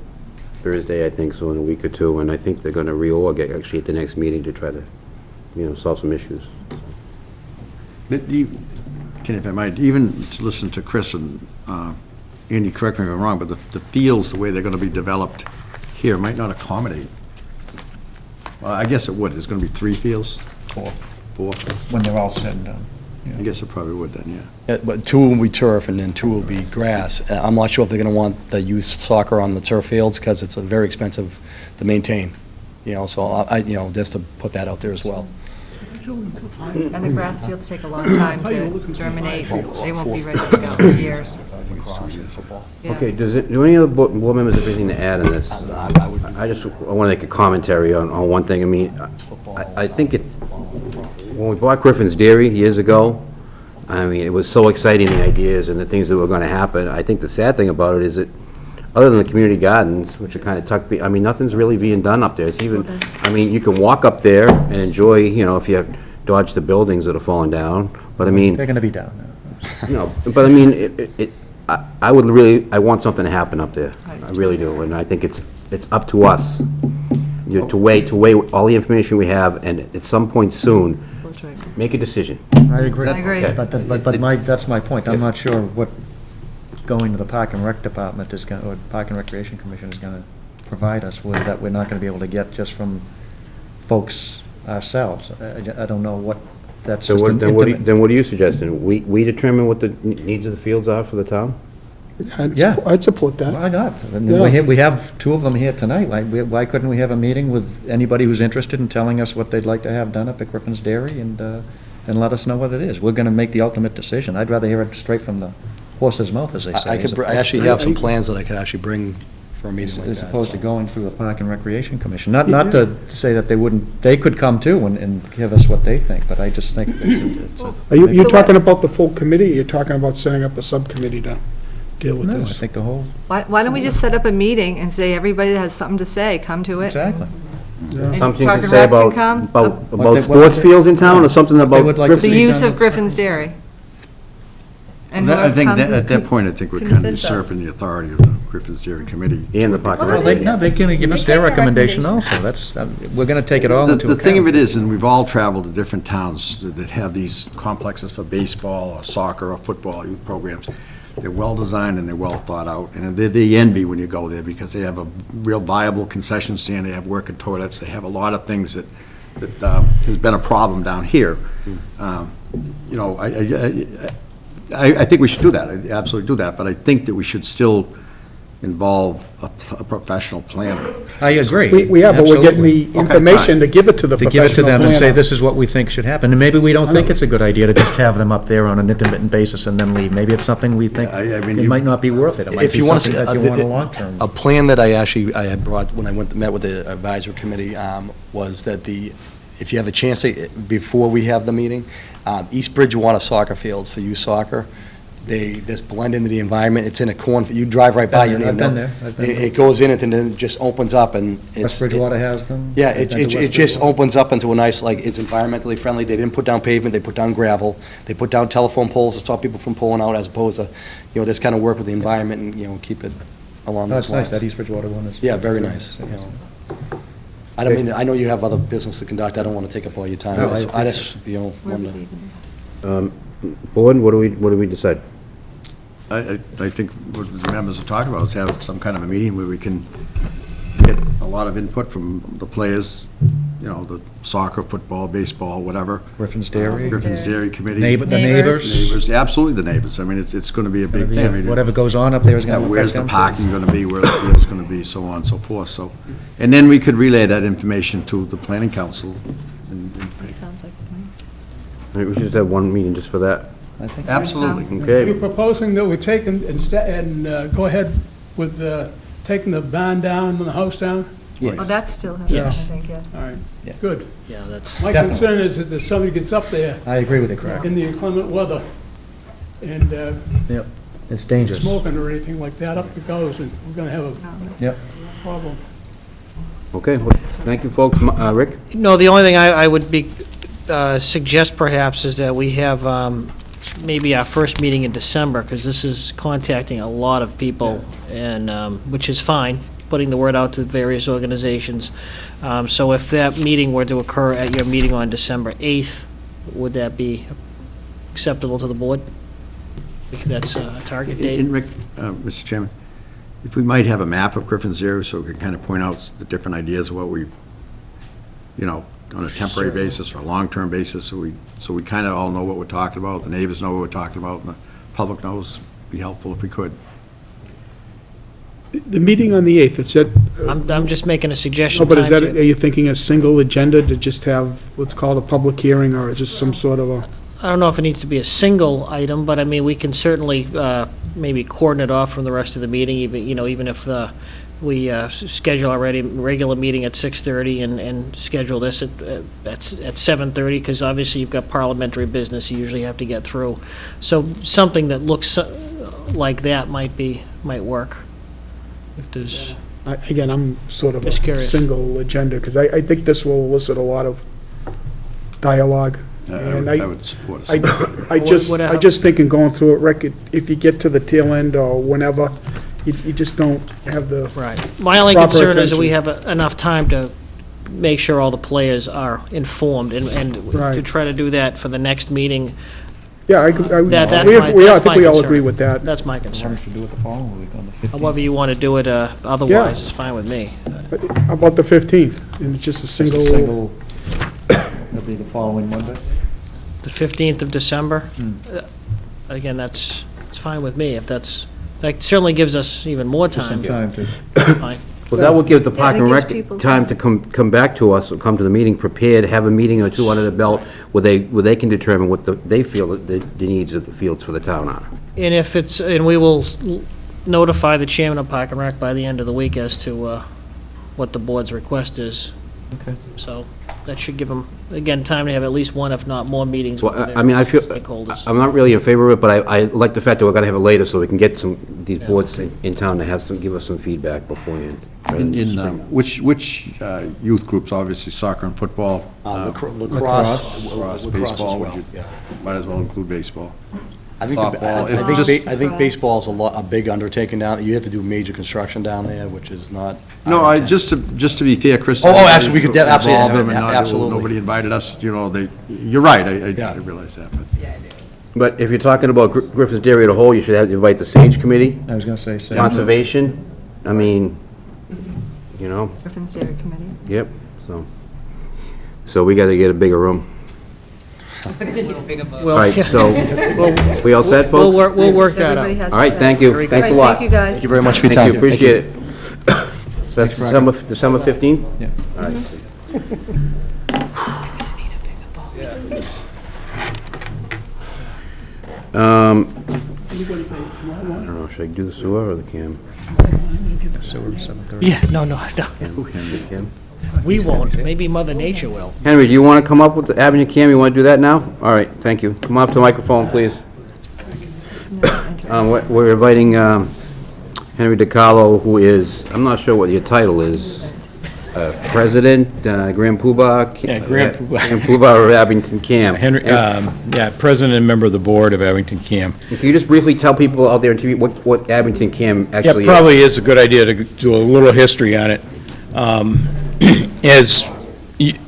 Thursday, I think, so in a week or two, and I think they're going to reorg actually at the next meeting to try to, solve some issues. Ken, if I might, even to listen to Chris and Andy, correct me if I'm wrong, but the fields, the way they're going to be developed here, might not accommodate. Well, I guess it would. There's going to be 3 fields? 4. When they're all said and done. I guess it probably would then, yeah. Yeah, but 2 will be turf and then 2 will be grass. I'm not sure if they're going to want the youth soccer on the turf fields, because it's very expensive to maintain, so just to put that out there as well. And the grass fields take a long time to germinate. They won't be ready to go for years. Yeah. Okay, do any other board members have anything to add on this? I want to make a commentary on one thing. I mean, I think when we bought Griffin's Dairy years ago, I mean, it was so exciting, the ideas and the things that were going to happen. I think the sad thing about it is that, other than the community gardens, which are kind of tucked, I mean, nothing's really being done up there. It's even, I mean, you can walk up there and enjoy, if you have dodged the buildings that are falling down, but I mean, They're going to be down now. but I mean, I want something to happen up there. I really do, and I think it's up to us, to weigh all the information we have, and at some point soon, make a decision. I agree. I agree. But that's my point. I'm not sure what going to the Park and Rec Department is going, or Park and Recreation Commission is going to provide us with, that we're not going to be able to get just from folks ourselves. I don't know what, that's So just an then what intimate. are you suggesting? We determine what the needs of the fields are for the town? Yeah. I'd support that. Why not? I mean, Yeah. we have two of them here tonight. Why couldn't we have a meeting with anybody who's interested in telling us what they'd like to have done up at Griffin's Dairy and let us know what it is? We're going to make the ultimate decision. I'd rather hear it straight from the horse's mouth, as they say. I actually have some plans that I could actually bring for a meeting like that. As opposed to so. going through the Park and Recreation Commission. Not to say that they wouldn't, they could come too and give us what they think, but I just think it's a... Are you So you're what- talking about the full committee, or you're talking about setting up a subcommittee to deal with No, I this? think the whole, Why don't we just set up a meeting and say, everybody that has something to say, come to it? exactly. And Something Park to and say Rec can about, come? about they- sports fields in town, or something They about would like to The Griffin? see use done- of Griffin's Dairy. And I whoever think comes at and that point, I think we're kind of convince us. usurping the authority of the Griffin's Dairy Committee. And the Park and Well, Rec. they can give us their recommendation also. That's, we're going to take it all into The account. thing of it is, and we've all traveled to different towns that have these complexes for baseball or soccer or football youth programs. They're well-designed and they're well-thought-out, and they envy when you go there because they have a real viable concession stand, they have working toilets, they have a lot of things that has been a problem down here. You know, I think we should do that, I absolutely do that, but I think that we should still involve a professional planner. I agree. We are, but we're getting Absolutely. the information to give it to the To professional give it to them and say, planner. this is what we think should happen. And maybe we don't think it's a good idea to just have them up there on an intermittent basis and then leave. Maybe it's something we think, I mean, it you- might not be worth it. It might If be you want to something see, that you want a long-term. a plan that I had brought when I met with the advisory committee was that if you have a chance, before we have the meeting, East Bridgewater soccer fields for youth soccer, they just blend into the environment. It's in a corn, you drive right by, you don't even know. I've been there. I've been there. It goes in it and then it just opens up and it's... West Bridgewater has them? Yeah, I've been to it West just Bridgewater. opens up into a nice, like, it's environmentally friendly. They didn't put down pavement, they put down gravel. They put down telephone poles to stop people from pulling out, as opposed to, this kind of work with the environment and, keep it along No, those it's nice, lines. that East Bridgewater one is. Yeah, very nice. I don't mean, I know you have other business to conduct, I don't want to take up all your time. No, I just, wonder. Board, what do we decide? I think what the members are talking about is have some kind of a meeting where we can get a lot of input from the players, the soccer, football, baseball, whatever. Griffin's Dairy. Griffin's Dairy Committee. The neighbors. Neighbors, absolutely the neighbors. I mean, it's going to be a big thing. I mean, Whatever goes on up there is going to affect where's the them. too. parking going to be, where the field's going to be, so on and so forth, so. And then we could relay that information to the planning council. Sounds like a plan. Maybe we should just have one meeting just for that. I think Absolutely. Okay. You're proposing that we take and go ahead with taking the barn down and the house down? Oh, that's still happening, I Yes. think, yes. All right, Yeah. good. Yeah, that's, My Definitely. concern is that if somebody gets up there I agree with you, Craig. in the inclement weather and Yep, it's dangerous. smoking or anything like that, up it goes, and we're going to have a Yep. problem. Okay, well, thank you, folks. Rick? no, the only thing I would suggest perhaps is that we have maybe our first meeting in December, because this is contacting a lot of people, and, which is fine, putting the word out to various organizations. So if that meeting were to occur at your meeting on December 8th, would that be acceptable to the board? Because that's a target date. And Rick, Mr. Chairman, if we might have a map of Griffin's Dairy, so we can kind of point out the different ideas of what we, on a temporary basis or a long-term basis, so we kind of all know what we're talking about, the neighbors know what we're talking about, and the public knows, be helpful if we could. The meeting on the 8th, is that, I'm just making a suggestion. no, but is time that, to- are you thinking a single agenda to just have, what's called a public hearing, or just some sort of a? I don't know if it needs to be a single item, but I mean, we can certainly maybe cordon it off from the rest of the meeting, even if we schedule our regular meeting at 6:30 and schedule this at 7:30, because obviously you've got parliamentary business you usually have to get through. So something that looks like that might work. If there's, Again, I'm sort of Just a curious. single agenda, because I think this will elicit a lot of dialogue. And I would support a I single. I just think in going through it, Rick, if you get to the tail end or whenever, you just don't have the, right. My only Proper concern is that we attention. have enough time to make sure all the players are informed, and to Right. try to do that for the next meeting, Yeah, I think that's we all concern. agree with that. that's my concern. should do it the following week on the 15th. However you want to do it otherwise, is fine with me. How about the 15th? And it's just a single, That'd be the following Monday? The 15th of December, again, it's fine with me, if that certainly gives us even more time. to. Fine. Well, that would give the Park Yeah, and it gives Rec people time to come back to us, or come to the meeting prepared, have a meeting or two under the belt, where they can determine what they feel that the needs of the fields for the town are. And if it's, and we will notify the chairman of Park and Rec by the end of the week as to what the board's request is. Okay. So that should give them, again, time to have at least one, if not more, meetings with Well, the I mean, I feel, stakeholders. I'm not really in favor of it, but I like the fact that we're gonna have it later, so we can get these boards in town to give us some feedback beforehand. rather than In spring. which youth groups, obviously soccer and football? Lacrosse. Lacrosse, Lacrosse baseball, as would well, you, yeah. might as well include baseball. I think, Softball, I it's think, just- I think baseball's a big undertaking down, you have to do major construction down there, which is not. No, our intent. just to be fair, Chris. Oh, absolutely, we could absolutely, involve them and not do- absolutely. Nobody invited us, you're right, I Yeah. realize that, but. But if you're talking about Griffin's Dairy as a whole, you should invite the Sage Committee, I was gonna say, same. Conservation, I mean, Griffin's Dairy Committee. yep, so we gotta get a bigger room. All Well, right, so, we all set, we'll folks? work that Everybody out. has All right, to- thank you, Very good. thanks a All lot. right, thank you, guys. Thank you very much for your Thank time. you, appreciate it. So that's December 15th? Yeah. All right. I don't know, should I do the sewer or the cam? Sewer, 7:30. Yeah, no, Cam? we won't, maybe Mother Nature will. Henry, do you want to come up with the Avenue Cam? You want to do that now? All right, thank you. Come up to the microphone, please. We're inviting Henry DiCarlo, who is, I'm not sure what your title is, President, Grand Poobah? Yeah, Grand Poobah. Grand Poobah of Abington Cam. Henry, President and member of the board of Abington CAM. Can you just briefly tell people out there in TV what Abington Cam Yeah, actually is? probably is a good idea to do a little history on it. As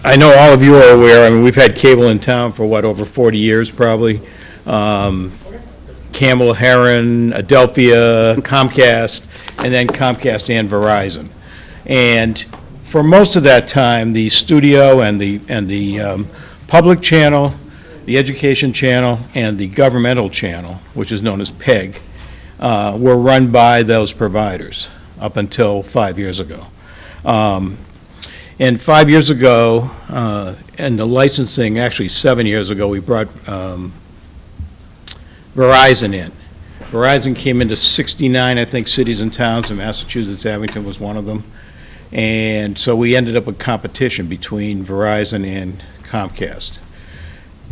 I know all of you are aware, I mean, we've had cable in town for, over 40 years, probably. Campbell, Heron, Adelphia, Comcast, and then Comcast and Verizon. And for most of that time, the studio and the public channel, the education channel, and the governmental channel, which is known as PEG, were run by those providers up until 5 years ago. And 5 years ago, and the licensing, actually 7 years ago, we brought Verizon in. Verizon came into 69, I think, cities and towns in Massachusetts. Abington was one of them. And so we ended up with competition between Verizon and Comcast.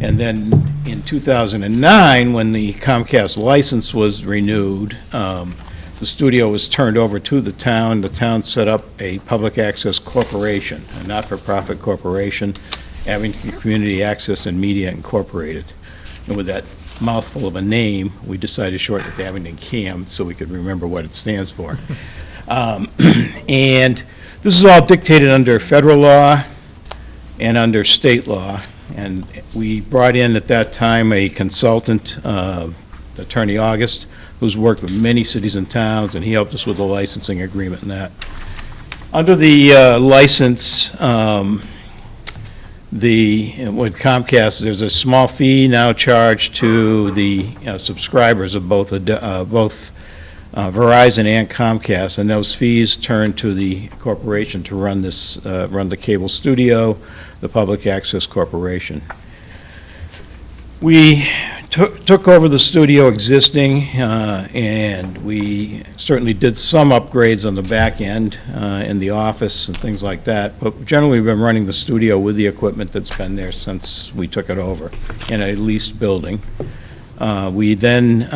And then in 2009, when the Comcast license was renewed, the studio was turned over to the town. The town set up a public access corporation, a not-for-profit corporation, Abington Community Access and Media Incorporated. And with that mouthful of a name, we decided to shorten it to Abington CAM so we could remember what it stands for. And this is all dictated under federal law and under state law. And we brought in at that time a consultant, Attorney August, who's worked with many cities and towns, and he helped us with the licensing agreement and that. Under the license, with Comcast, there's a small fee now charged to the subscribers of both Verizon and Comcast, and those fees turn to the corporation to run the cable studio, the Public Access Corporation. We took over the studio existing, and we certainly did some upgrades on the back end in the office and things like that, but generally we've been running the studio with the equipment that's been there since we took it over in a leased building. We then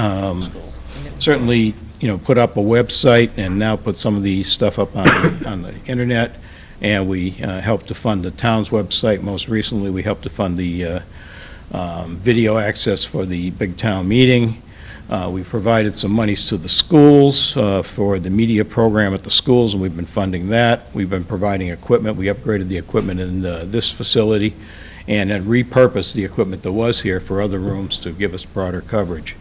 certainly put up a website and now put some of the stuff up on the internet, and we helped to fund the town's website. Most recently, we helped to fund the video access for the big town meeting. We provided some monies to the schools for the media program at the schools, and we've been funding that. We've been providing equipment. We upgraded the equipment in this facility and then repurposed the equipment that was here for other rooms to give us broader coverage.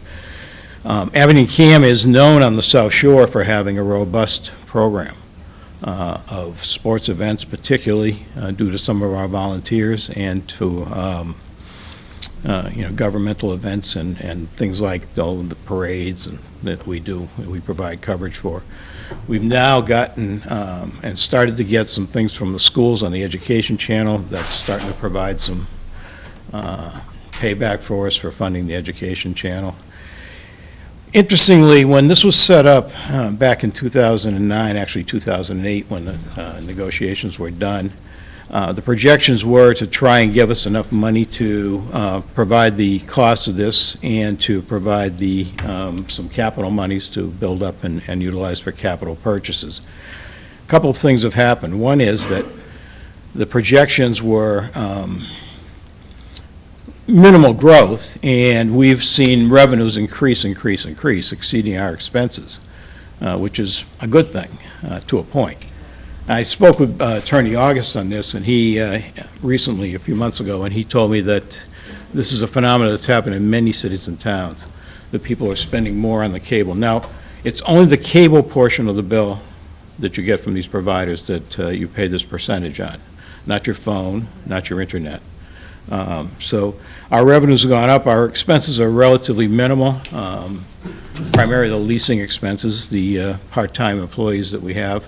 Abington CAM is known on the South Shore for having a robust program of sports events, particularly due to some of our volunteers and to governmental events and things like the parades that we provide coverage for. We've now gotten and started to get some things from the schools on the education channel that's starting to provide some payback for us for funding the education channel. Interestingly, when this was set up back in 2009, actually 2008, when the negotiations were done, the projections were to try and give us enough money to provide the cost of this and to provide some capital monies to build up and utilize for capital purchases. A couple of things have happened. One is that the projections were minimal growth, and we've seen revenues increase, exceeding our expenses, which is a good thing to a point. I spoke with Attorney August on this, and he recently, a few months ago, and he told me that this is a phenomenon that's happened in many cities and towns, that people are spending more on the cable. Now, it's only the cable portion of the bill that you get from these providers that you pay this percentage on, not your phone, not your internet. So our revenues have gone up. Our expenses are relatively minimal, primarily the leasing expenses, the part-time employees that we have.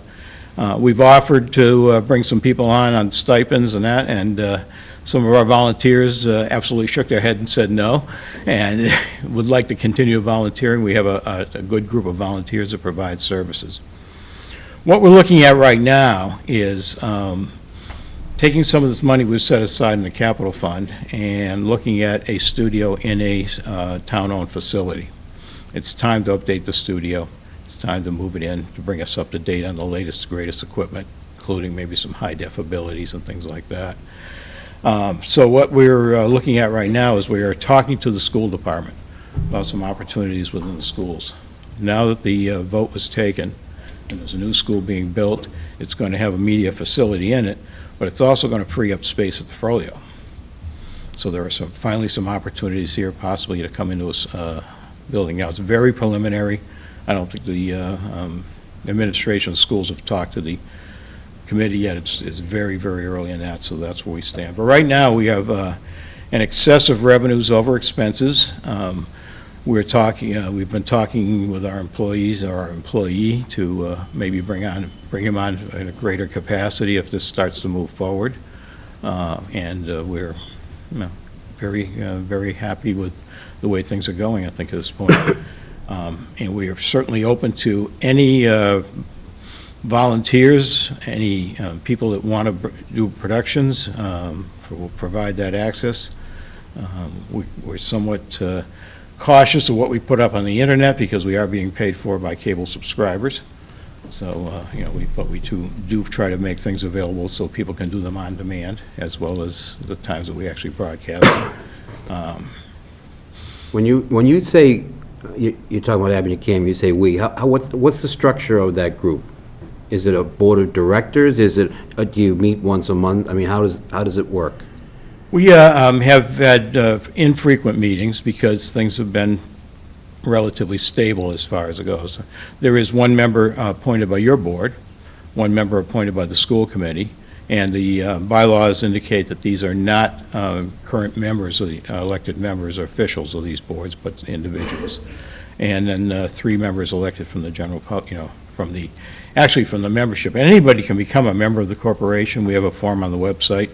We've offered to bring some people on stipends and that, and some of our volunteers absolutely shook their head and said no, and would like to continue volunteering. We have a good group of volunteers that provide services. What we're looking at right now is taking some of this money we've set aside in the capital fund and looking at a studio in a town-owned facility. It's time to update the studio. It's time to move it in to bring us up to date on the latest, greatest equipment, including maybe some high-def abilities and things like that. So what we're looking at right now is we are talking to the school department about some opportunities within the schools. Now that the vote was taken and there's a new school being built, it's going to have a media facility in it, but it's also going to free up space at the Frollo. So there are finally some opportunities here possibly to come into a building. Now, it's very preliminary. I don't think the administration of schools have talked to the committee yet. It's very, very early in that, so that's where we stand. But right now, we have an excess of revenues over expenses. We've been talking with our employees or our employee to maybe bring him on in a greater capacity if this starts to move forward. We're very, very happy with the way things are going, I think, at this point. And we are certainly open to any volunteers, any people that want to do productions. We'll provide that access. We're somewhat cautious of what we put up on the internet because we are being paid for by cable subscribers. So, but we do try to make things available so people can do them on demand as well as the times that we actually broadcast. When you say, you're talking about Abington CAM, you say we, what's the structure of that group? Is it a board of directors? Do you meet once a month? I mean, how does it work? We have had infrequent meetings because things have been relatively stable as far as it goes. There is one member appointed by your board, one member appointed by the school committee, and the bylaws indicate that these are not current members, of the elected members or officials of these boards, but individuals. And then 3 members elected from the general public, from the membership. And anybody can become a member of the corporation. We have a form on the website.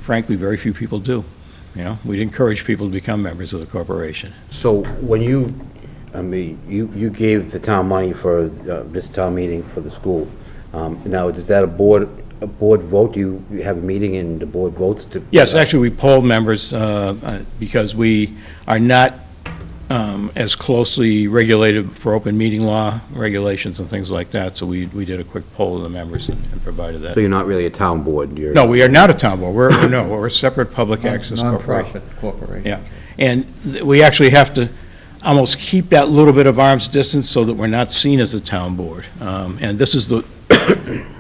Frankly, very few people do. We'd encourage people to become members of the corporation. So when you you gave the town money for this town meeting for the school. Now, is that a board vote? Do you have a meeting and the board votes to? Yes, actually, we poll members because we are not as closely regulated for open meeting law regulations and things like that, so we did a quick poll of the members and provided that. So you're not really a town board? You're... No, we are not a town board. We're a separate public access corporation. Nonprofit corporation. Yeah, and we actually have to almost keep that little bit of arm's distance so that we're not seen as a town board. And this is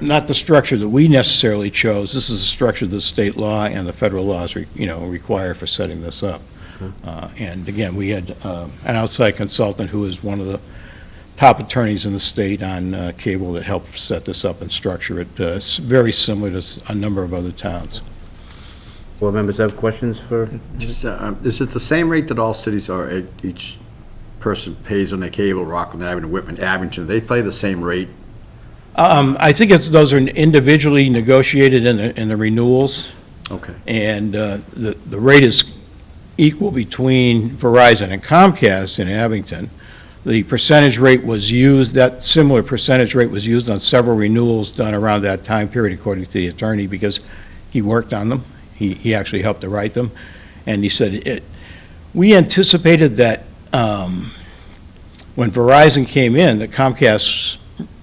not the structure that we necessarily chose. This is the structure that the state law and the federal laws, require for setting this up. And again, we had an outside consultant who is one of the top attorneys in the state on cable that helped set this up and structure it. It's very similar to a number of other towns. Board members have questions for? Just, is it the same rate that all cities are, each person pays on their cable, Rockland Avenue, Whitman, Abington, they pay the same rate? I think those are individually negotiated in the renewals. Okay. And the rate is equal between Verizon and Comcast in Abington. The percentage rate was used, that similar percentage rate was used on several renewals done around that time period, according to the attorney, because he worked on them. He actually helped to write them. And he said, we anticipated that when Verizon came in, that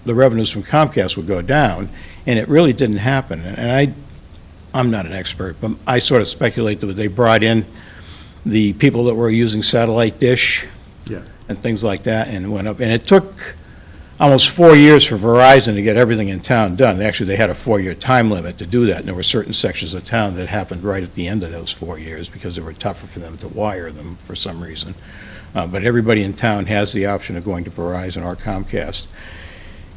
the revenues from Comcast would go down, and it really didn't happen. And I'm not an expert, but I sort of speculate that they brought in the people that were using satellite dish and things like that, and went up. And it took almost 4 years for Verizon to get everything in town done. Actually, they had a 4-year time limit to do that, and there were certain sections of town that happened right at the end of those 4 years because they were tougher for them to wire them for some reason. But everybody in town has the option of going to Verizon or Comcast.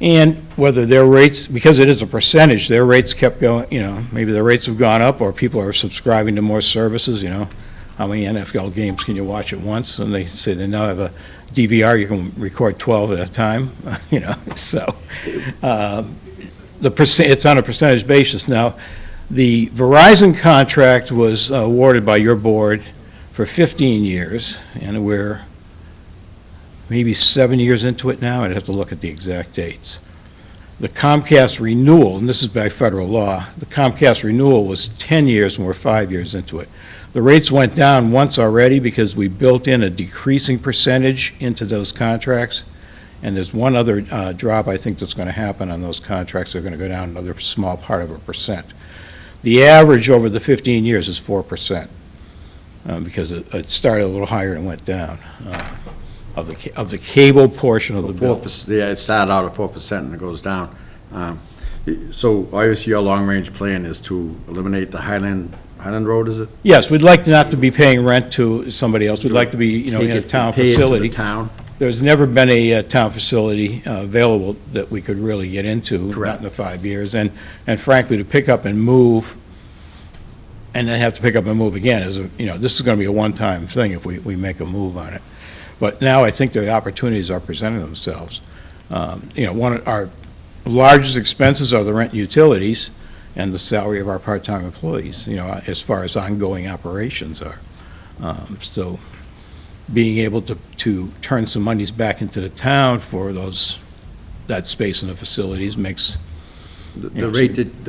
And whether their rates, because it is a percentage, their rates kept going, maybe their rates have gone up, or people are subscribing to more services, How many NFL games can you watch at once? And they say they now have a DVR, you can record 12 at a time, so it's on a percentage basis. Now, the Verizon contract was awarded by your board for 15 years, and we're maybe 7 years into it now. I'd have to look at the exact dates. The Comcast renewal, and this is by federal law, the Comcast renewal was 10 years, and we're 5 years into it. The rates went down once already because we built in a decreasing percentage into those contracts, and there's one other drop I think that's going to happen on those contracts. They're going to go down another small part of 1%. The average over the 15 years is 4%, because it started a little higher and went down. Of the cable portion of the bill. Yeah, it started out at 4% and it goes down. So obviously your long-range plan is to eliminate the Highland Road, is it? Yes, we'd like not to be paying rent to somebody else. We'd like to be, in a town facility. Town. There's never been a town facility available that we could really get into. Correct. Not in the 5 years. And frankly, to pick up and move, and then have to pick up and move again, this is going to be a one-time thing if we make a move on it. But now I think the opportunities are presenting themselves. One of our largest expenses are the rent and utilities and the salary of our part-time employees, as far as ongoing operations are. So being able to turn some monies back into the town for that space in the facilities makes... The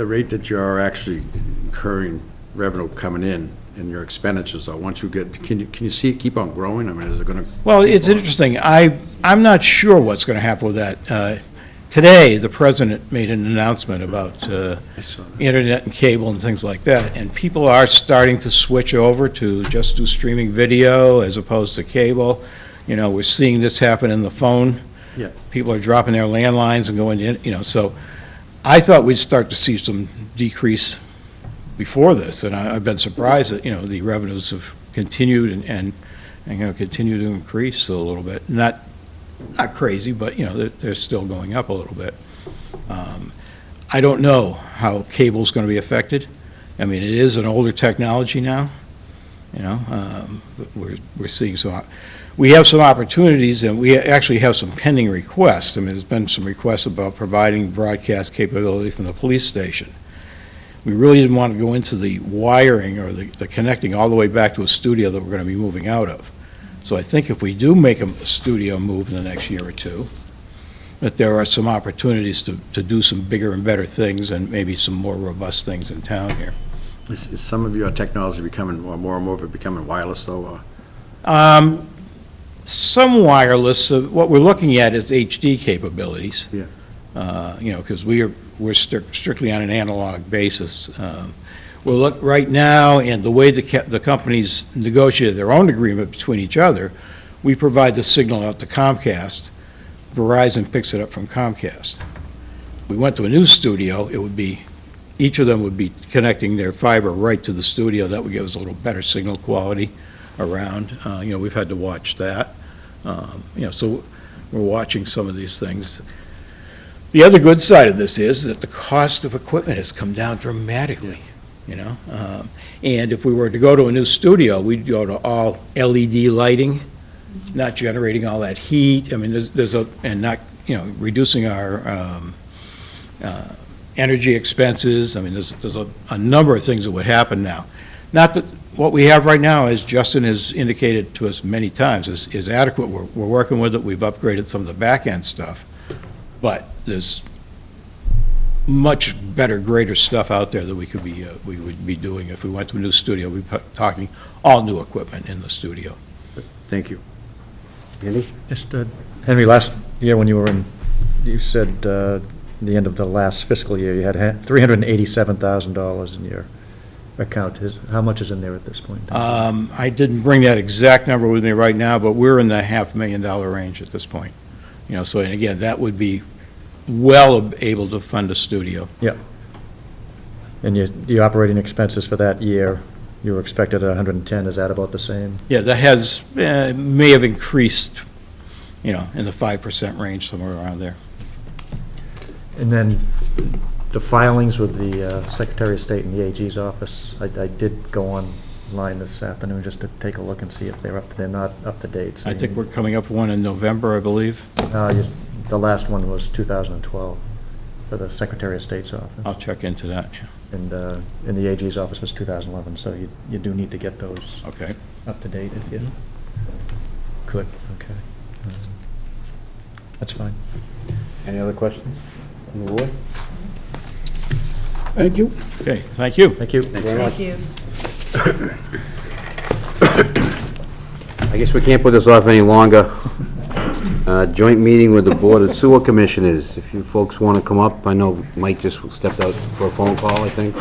rate that you're actually incurring revenue coming in and your expenditures are, once you get, can you see it keep on growing? I mean, is it going to? Well, it's interesting. I'm not sure what's going to happen with that. Today, the president made an announcement about internet and cable and things like that, and people are starting to switch over to just do streaming video as opposed to cable. We're seeing this happen in the phone. Yeah. People are dropping their landlines and going in, so I thought we'd start to see some decrease before this, and I've been surprised that, the revenues have continued and continue to increase a little bit. Not crazy, but, they're still going up a little bit. I don't know how cable's going to be affected. I mean, it is an older technology now, we're seeing we have some opportunities, and we actually have some pending requests. I mean, there's been some requests about providing broadcast capability from the police station. We really didn't want to go into the wiring or the connecting all the way back to a studio that we're going to be moving out of. So I think if we do make a studio move in the next year or two, that there are some opportunities to do some bigger and better things and maybe some more robust things in town here. Is some of your technology becoming, or more and more of it becoming wireless, though? some wireless. What we're looking at is HD capabilities. Yeah. Because we're strictly on an analog basis. We'll look right now, and the way the companies negotiate their own agreement between each other, we provide the signal out to Comcast. Verizon picks it up from Comcast. We went to a new studio, each of them would be connecting their fiber right to the studio. That would give us a little better signal quality around. We've had to watch that. So we're watching some of these things. The other good side of this is that the cost of equipment has come down dramatically, and if we were to go to a new studio, we'd go to all LED lighting, not generating all that heat. I mean, and not, reducing our energy expenses. I mean, there's a number of things that would happen now. Not that what we have right now, as Justin has indicated to us many times, is adequate. We're working with it. We've upgraded some of the back-end stuff, but there's much better, greater stuff out there that we would be doing if we went to a new studio. We'd be talking all new equipment in the studio. Thank you. Andy? Just, Henry, last year when you were in, you said the end of the last fiscal year, you had $387,000 in your account. How much is in there at this point? I didn't bring that exact number with me right now, but we're in the $500,000 range at this point. So, and again, that would be well able to fund a studio. Yeah. And the operating expenses for that year, you were expected at 110, is that about the same? Yeah, that has, may have increased, in the 5% range, somewhere around there. And then the filings with the Secretary of State and the AG's office, I did go online this afternoon just to take a look and see if they're not up to date. So I think we're coming up with one in November, I believe. The last one was 2012 for the Secretary of State's office. I'll check into that, yeah. And the AG's office was 2011, so you do need to get those Okay. up to date if you could. Okay. That's fine. Any other questions from the board? Thank you. Okay, thank you. Thank you. Thank you very much. Thank you. I guess we can't put this off any longer. Joint meeting with the Board of Sewer Commissioners. If you folks want to come up, I know Mike just stepped out for a phone call, I think.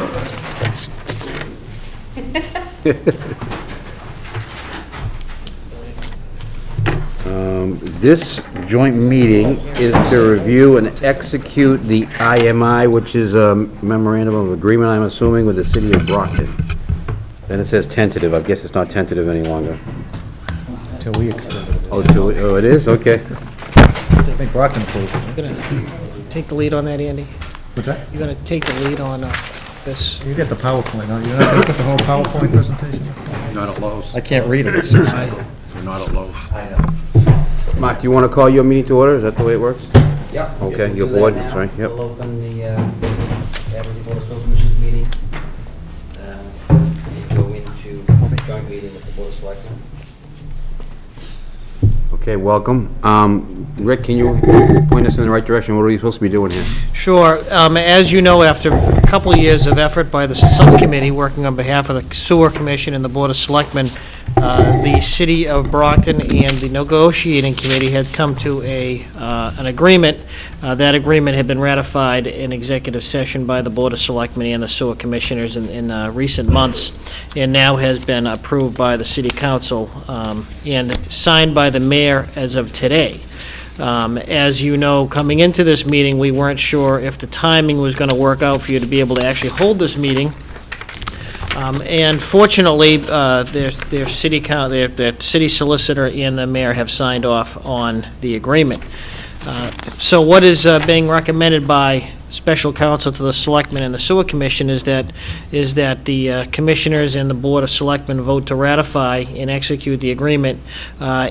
This joint meeting is to review and execute the IMI, which is a memorandum of agreement, I'm assuming, with the city of Brockton. Then it says tentative. I guess it's not tentative any longer. Until we extend it. Oh, it is? Okay. I think Brockton approved it. You're gonna take the lead on that, Andy? What's that? You're gonna take the lead on this? You get the PowerPoint, no? You're not looking at the whole PowerPoint presentation? Not at Lowe's. I can't read it. It's You're not at Lowe's. Mark, you want to call your meeting to order? Is that the way it works? Yep. Okay, We'll your do that board, now. that's right, yep. We'll open the Abington Board of Selectmen Commissioners meeting. And go into joint meeting with the Board of Selectmen. Okay, welcome. Rick, can you point us in the right direction? What are we supposed to be doing here? Sure. As you know, after a couple of years of effort by the subcommittee working on behalf of the Sewer Commission and the Board of Selectmen, the City of Brockton and the negotiating committee had come to an agreement. That agreement had been ratified in executive session by the Board of Selectmen and the Sewer Commissioners in recent months, and now has been approved by the City Council and signed by the mayor as of today. As you know, coming into this meeting, we weren't sure if the timing was going to work out for you to be able to actually hold this meeting. And fortunately, their city solicitor and the mayor have signed off on the agreement. So what is being recommended by special counsel to the Selectmen and the Sewer Commission is that the Commissioners and the Board of Selectmen vote to ratify and execute the agreement,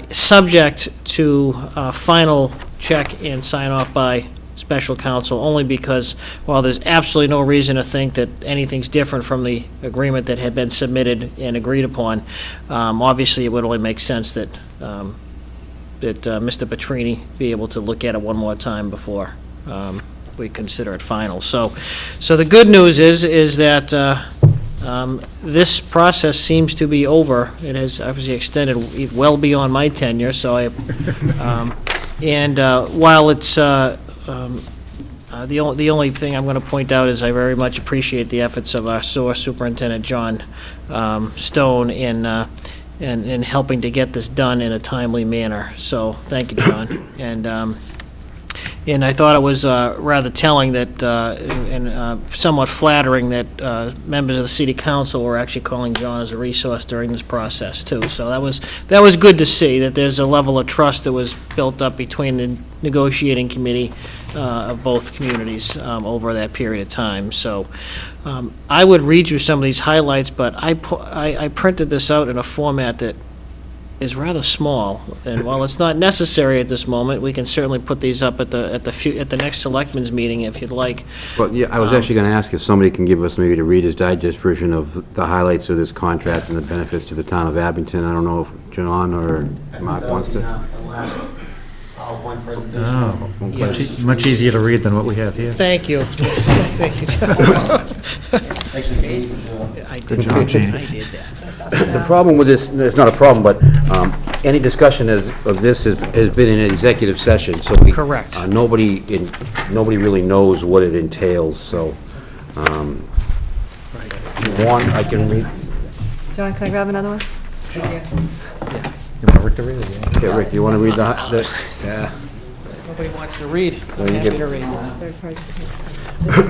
subject to final check and sign off by special counsel, only because while there's absolutely no reason to think that anything's different from the agreement that had been submitted and agreed upon, obviously it would only make sense that Mr. Petrini be able to look at it one more time before we consider it final. So the good news is that This process seems to be over. It has obviously extended well beyond my tenure, so while it's, the only thing I'm going to point out is I very much appreciate the efforts of our sewer superintendent, John Stone, in helping to get this done in a timely manner. So, thank you, John. And I thought it was rather telling that, and somewhat flattering that members of the city council were actually calling John as a resource during this process, too. So that was good to see, that there's a level of trust that was built up between the negotiating committee of both communities over that period of time. So I would read you some of these highlights, but I printed this out in a format that is rather small, and while it's not necessary at this moment, we can certainly put these up at the next Selectmen's meeting if you'd like. Well, yeah, I was actually going to ask if somebody can give us maybe the Reader's Digest version of the highlights of this contract and the benefits to the town of Abington. I don't know if John or Mark wants to. PowerPoint presentation. Much easier to read than what we have here. Thank you. Thank you, John. Good job, Jane. I did that. The problem with this, it's not a problem, but any discussion of this has been in an executive session, so Correct. Nobody really knows what it entails, so, one, I can read. John, can I grab another one? You want Rick to read it? Okay, Rick, you want to read the yeah. Nobody wants to read. Well, I'm you happy get- to read. Third party. This is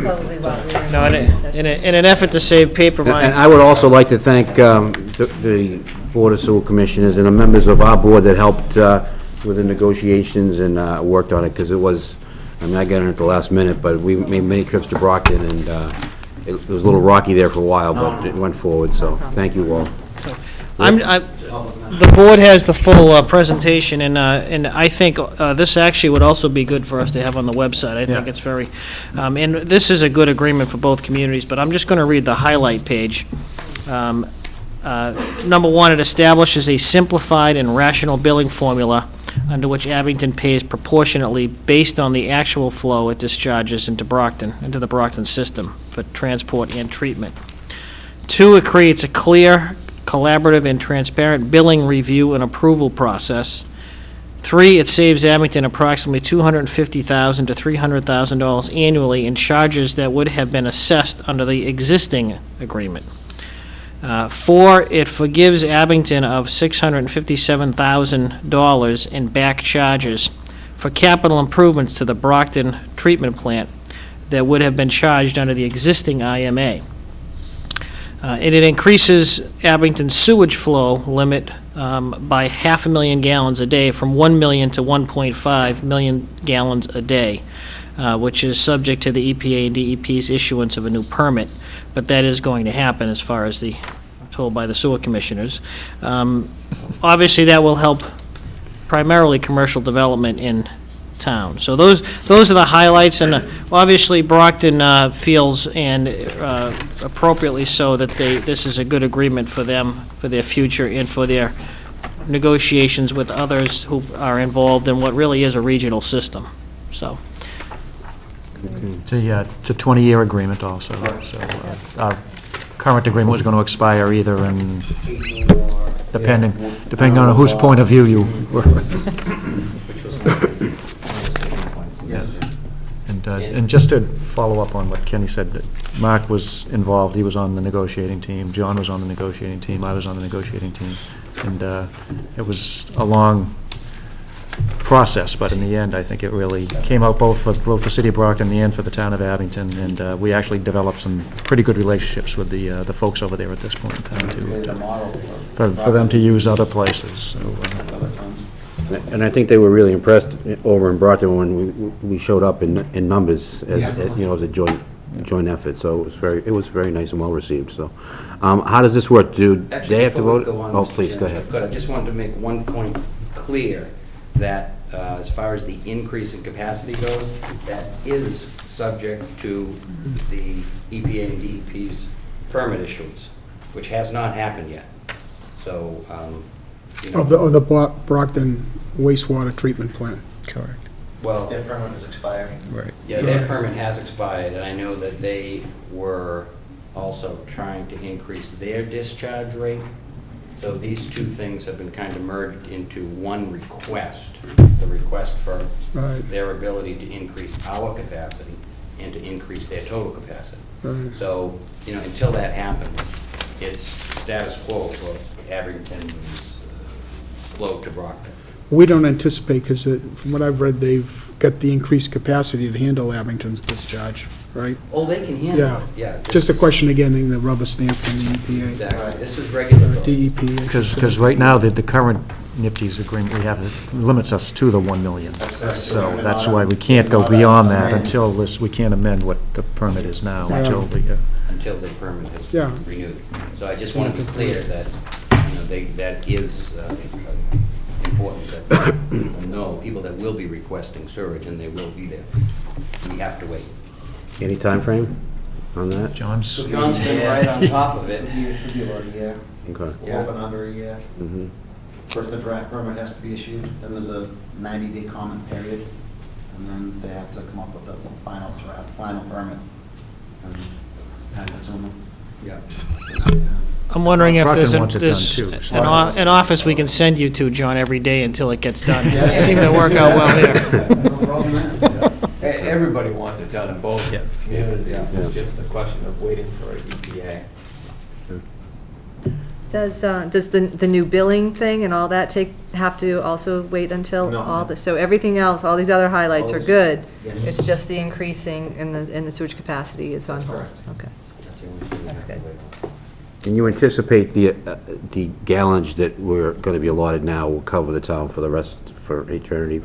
probably what we were No, in an effort to save paper, And my, I would also like to thank the Board of Sewer Commissioners and the members of our board that helped with the negotiations and worked on it, because it was, I mean, I got in at the last minute, but we made many trips to Brockton, and it was a little rocky there for a while, but it went forward, so thank you all. the board has the full presentation, and I think this actually would also be good for us to have on the website. I think Yeah. it's very, and this is a good agreement for both communities, but I'm just going to read the highlight page. Number one, it establishes a simplified and rational billing formula under which Abington pays proportionately based on the actual flow it discharges into the Brockton system for transport and treatment. Two, it creates a clear, collaborative, and transparent billing review and approval process. Three, it saves Abington approximately $250,000 to $300,000 annually in charges that would have been assessed under the existing agreement. Four, it forgives Abington of $657,000 in back charges for capital improvements to the Brockton treatment plant that would have been charged under the existing IMA. And it increases Abington's sewage flow limit by 500,000 gallons a day, from 1 million to 1.5 million gallons a day, which is subject to the EPA and DEP's issuance of a new permit. But that is going to happen, as far as I'm told by the sewer commissioners. Obviously, that will help primarily commercial development in town. So those are the highlights, and obviously Brockton feels, and appropriately so, that this is a good agreement for them, for their future, and for their negotiations with others who are involved in what really is a regional system. So. It's a 20-year agreement also, so our current agreement was going to expire either in, depending on whose point of view you were. And just to follow up on what Kenny said, that Mark was involved, he was on the negotiating team, John was on the negotiating team, I was on the negotiating team, and it was a long process, but in the end, I think it really came out both for the city of Brockton and for the town of Abington, and we actually developed some pretty good relationships with the folks over there at this point in time, for them to use other places, so. And I think they were really impressed over in Brockton when we showed up in numbers, as a joint effort, so it was very nice and well received, so. How does this work? Do they have to vote? Oh, please, go ahead. Good, I just wanted to make one point clear, that as far as the increase in capacity goes, that is subject to the EPA and DEP's permit issuance, which has not happened yet. So, Of the Brockton wastewater treatment plant. Correct. well, Their permit is expiring. Right. yeah, their permit has expired, and I know that they were also trying to increase their discharge rate. So these two things have been kind of merged into one request, the request for Right. their ability to increase our capacity and to increase their total capacity. Right. So, you know, until that happens, it's status quo for Abington's flow to Brockton. We don't anticipate, because from what I've read, they've got the increased capacity to handle Abington's discharge, right? Oh, they can handle Yeah. it, yeah. Just a question of getting the rubber stamp from the EPA. Exactly, this is regular. though. DEP. I should Because say. right now, the current NIPD's agreement we have limits us to the 1 million. So that's why we can't go beyond that until this, we can't amend what the permit is now until the, Until the permit is Yeah. renewed. So I just want to be clear that, that is important, that people know, people that will be requesting sewage, and they will be there. We have to wait. Any time frame on that? John's. So John's been right on top of it. It'll be about a year. Okay. We'll open under a year. Mhm. First, the draft permit has to be issued, then there's a 90-day comment period, and then they have to come up with the final draft, final permit, and hand it to them. Yeah. I'm wondering if there's Brockton wants it done there's too, an so- an office we can send you to, John, every day until it gets done. It doesn't seem to work out well here. No problem there. Everybody wants it done in both communities. It's just a question of waiting for an EPA. Does the new billing thing and all that have to also wait until No. all this? So everything else, all these other highlights are All good? Yes. It's just the increasing in the sewage capacity is on hold? Correct. Okay. That's the only thing we That's have to good. wait on. Can you anticipate the gallonage that we're going to be allotted now will cover the town for the rest, for eternity?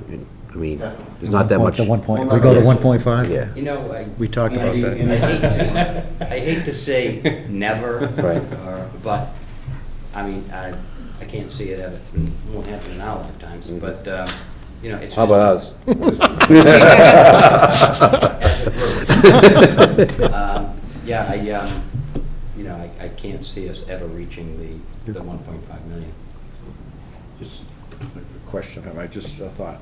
I mean, Definitely. there's not that much. The 1 point, if we go to 1.5? Yeah. You know, We talked about that. I hate to say never, Right. but, I mean, I can't see it ever, it won't happen in our lifetimes, but, you know, it's. How about us? Yeah, you know, I can't see us ever reaching the 1.5 million. Just a question, I just thought.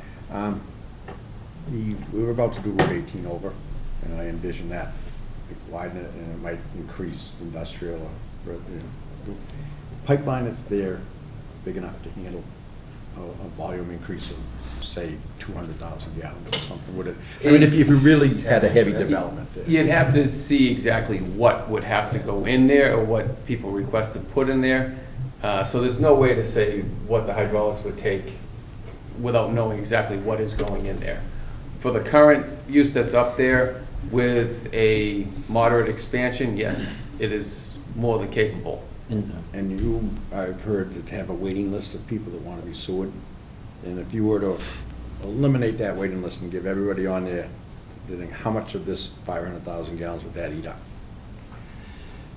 We were about to do Route 18 over, and I envision that widen it, and it might increase industrial, or, the pipeline that's there, big enough to handle a volume increase of, say, 200,000 gallons or something, would it? I mean, if you really had a heavy development there. You'd have to see exactly what would have to go in there or what people request to put in there. So there's no way to say what the hydraulics would take without knowing exactly what is going in there. For the current use that's up there with a moderate expansion, yes, it is more than capable. And you, I've heard that have a waiting list of people that want to be sewered. And if you were to eliminate that waiting list and give everybody on there, how much of this 500,000 gallons would that eat up?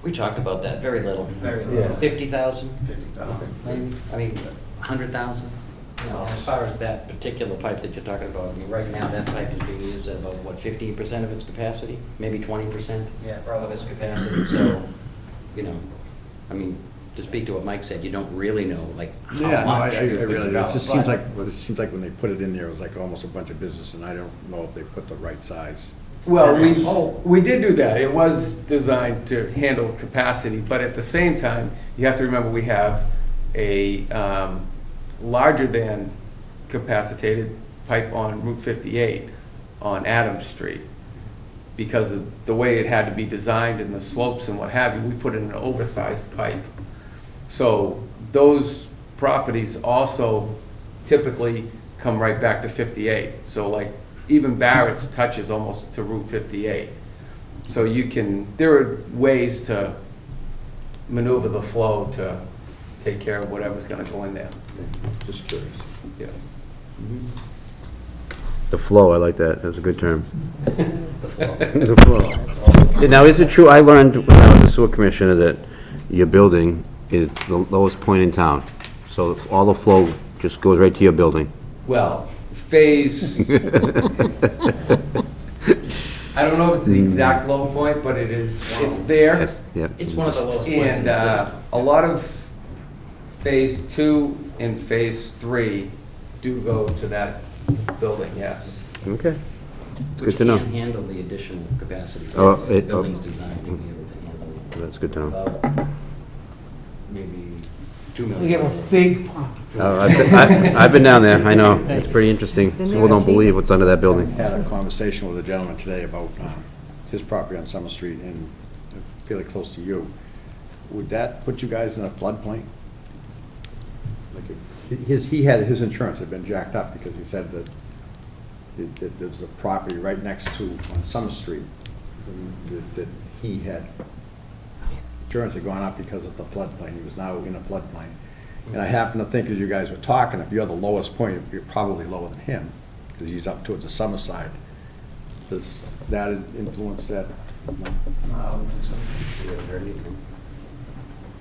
We talked about that, very little. Very little. 50,000, 50,000. maybe, I mean, 100,000? You know, as far as that particular pipe that you're talking about, I mean, right now, that pipe is being used at about, what, 15% of its capacity? Maybe 20% Yeah. of its capacity, so, you know, I mean, to speak to what Mike said, you don't really know, like, how Yeah, no, much. I you could really, it develop, just but- seems like when they put it in there, it was like almost a bunch of business, and I don't know if they put the right size. Well, we did do that. It was designed to handle capacity, but at the same time, you have to remember we have a larger than capacitated pipe on Route 58 on Adams Street. Because of the way it had to be designed and the slopes and what have you, we put in an oversized pipe. So those properties also typically come right back to 58. So like even Barrett's touches almost to Route 58. So you can, there are ways to maneuver the flow to take care of whatever's gonna go in there. Just curious. Yeah. The flow, I like that, that's a good term. The flow. The flow. Now, is it true, I learned when I was a sewer commissioner that your building is the lowest point in town, so all the flow just goes right to your building? Well, phase, I don't know if it's the exact low point, but it is, it's there. Yes, yeah. It's one of the lowest points in And the system. a lot of phase 2 and phase 3 do go to that building, yes. Okay, it's Which good to know. can't handle the additional capacity. Oh, The it- building's designed to be able to handle That's good to know. About maybe 2 million. We have a big pump. I've been down there, I know. It's pretty interesting. People don't believe what's under that building. I had a conversation with a gentleman today about his property on Summer Street and fairly close to you. Would that put you guys in a floodplain? Like, his insurance had been jacked up because he said that there's a property right next to, on Summer Street, that he had, insurance had gone up because of the floodplain. He was now in a floodplain. And I happen to think, as you guys were talking, if you're the lowest point, you're probably lower than him, because he's up towards the summer side. Does that influence that? No, I don't think so. We haven't heard anything.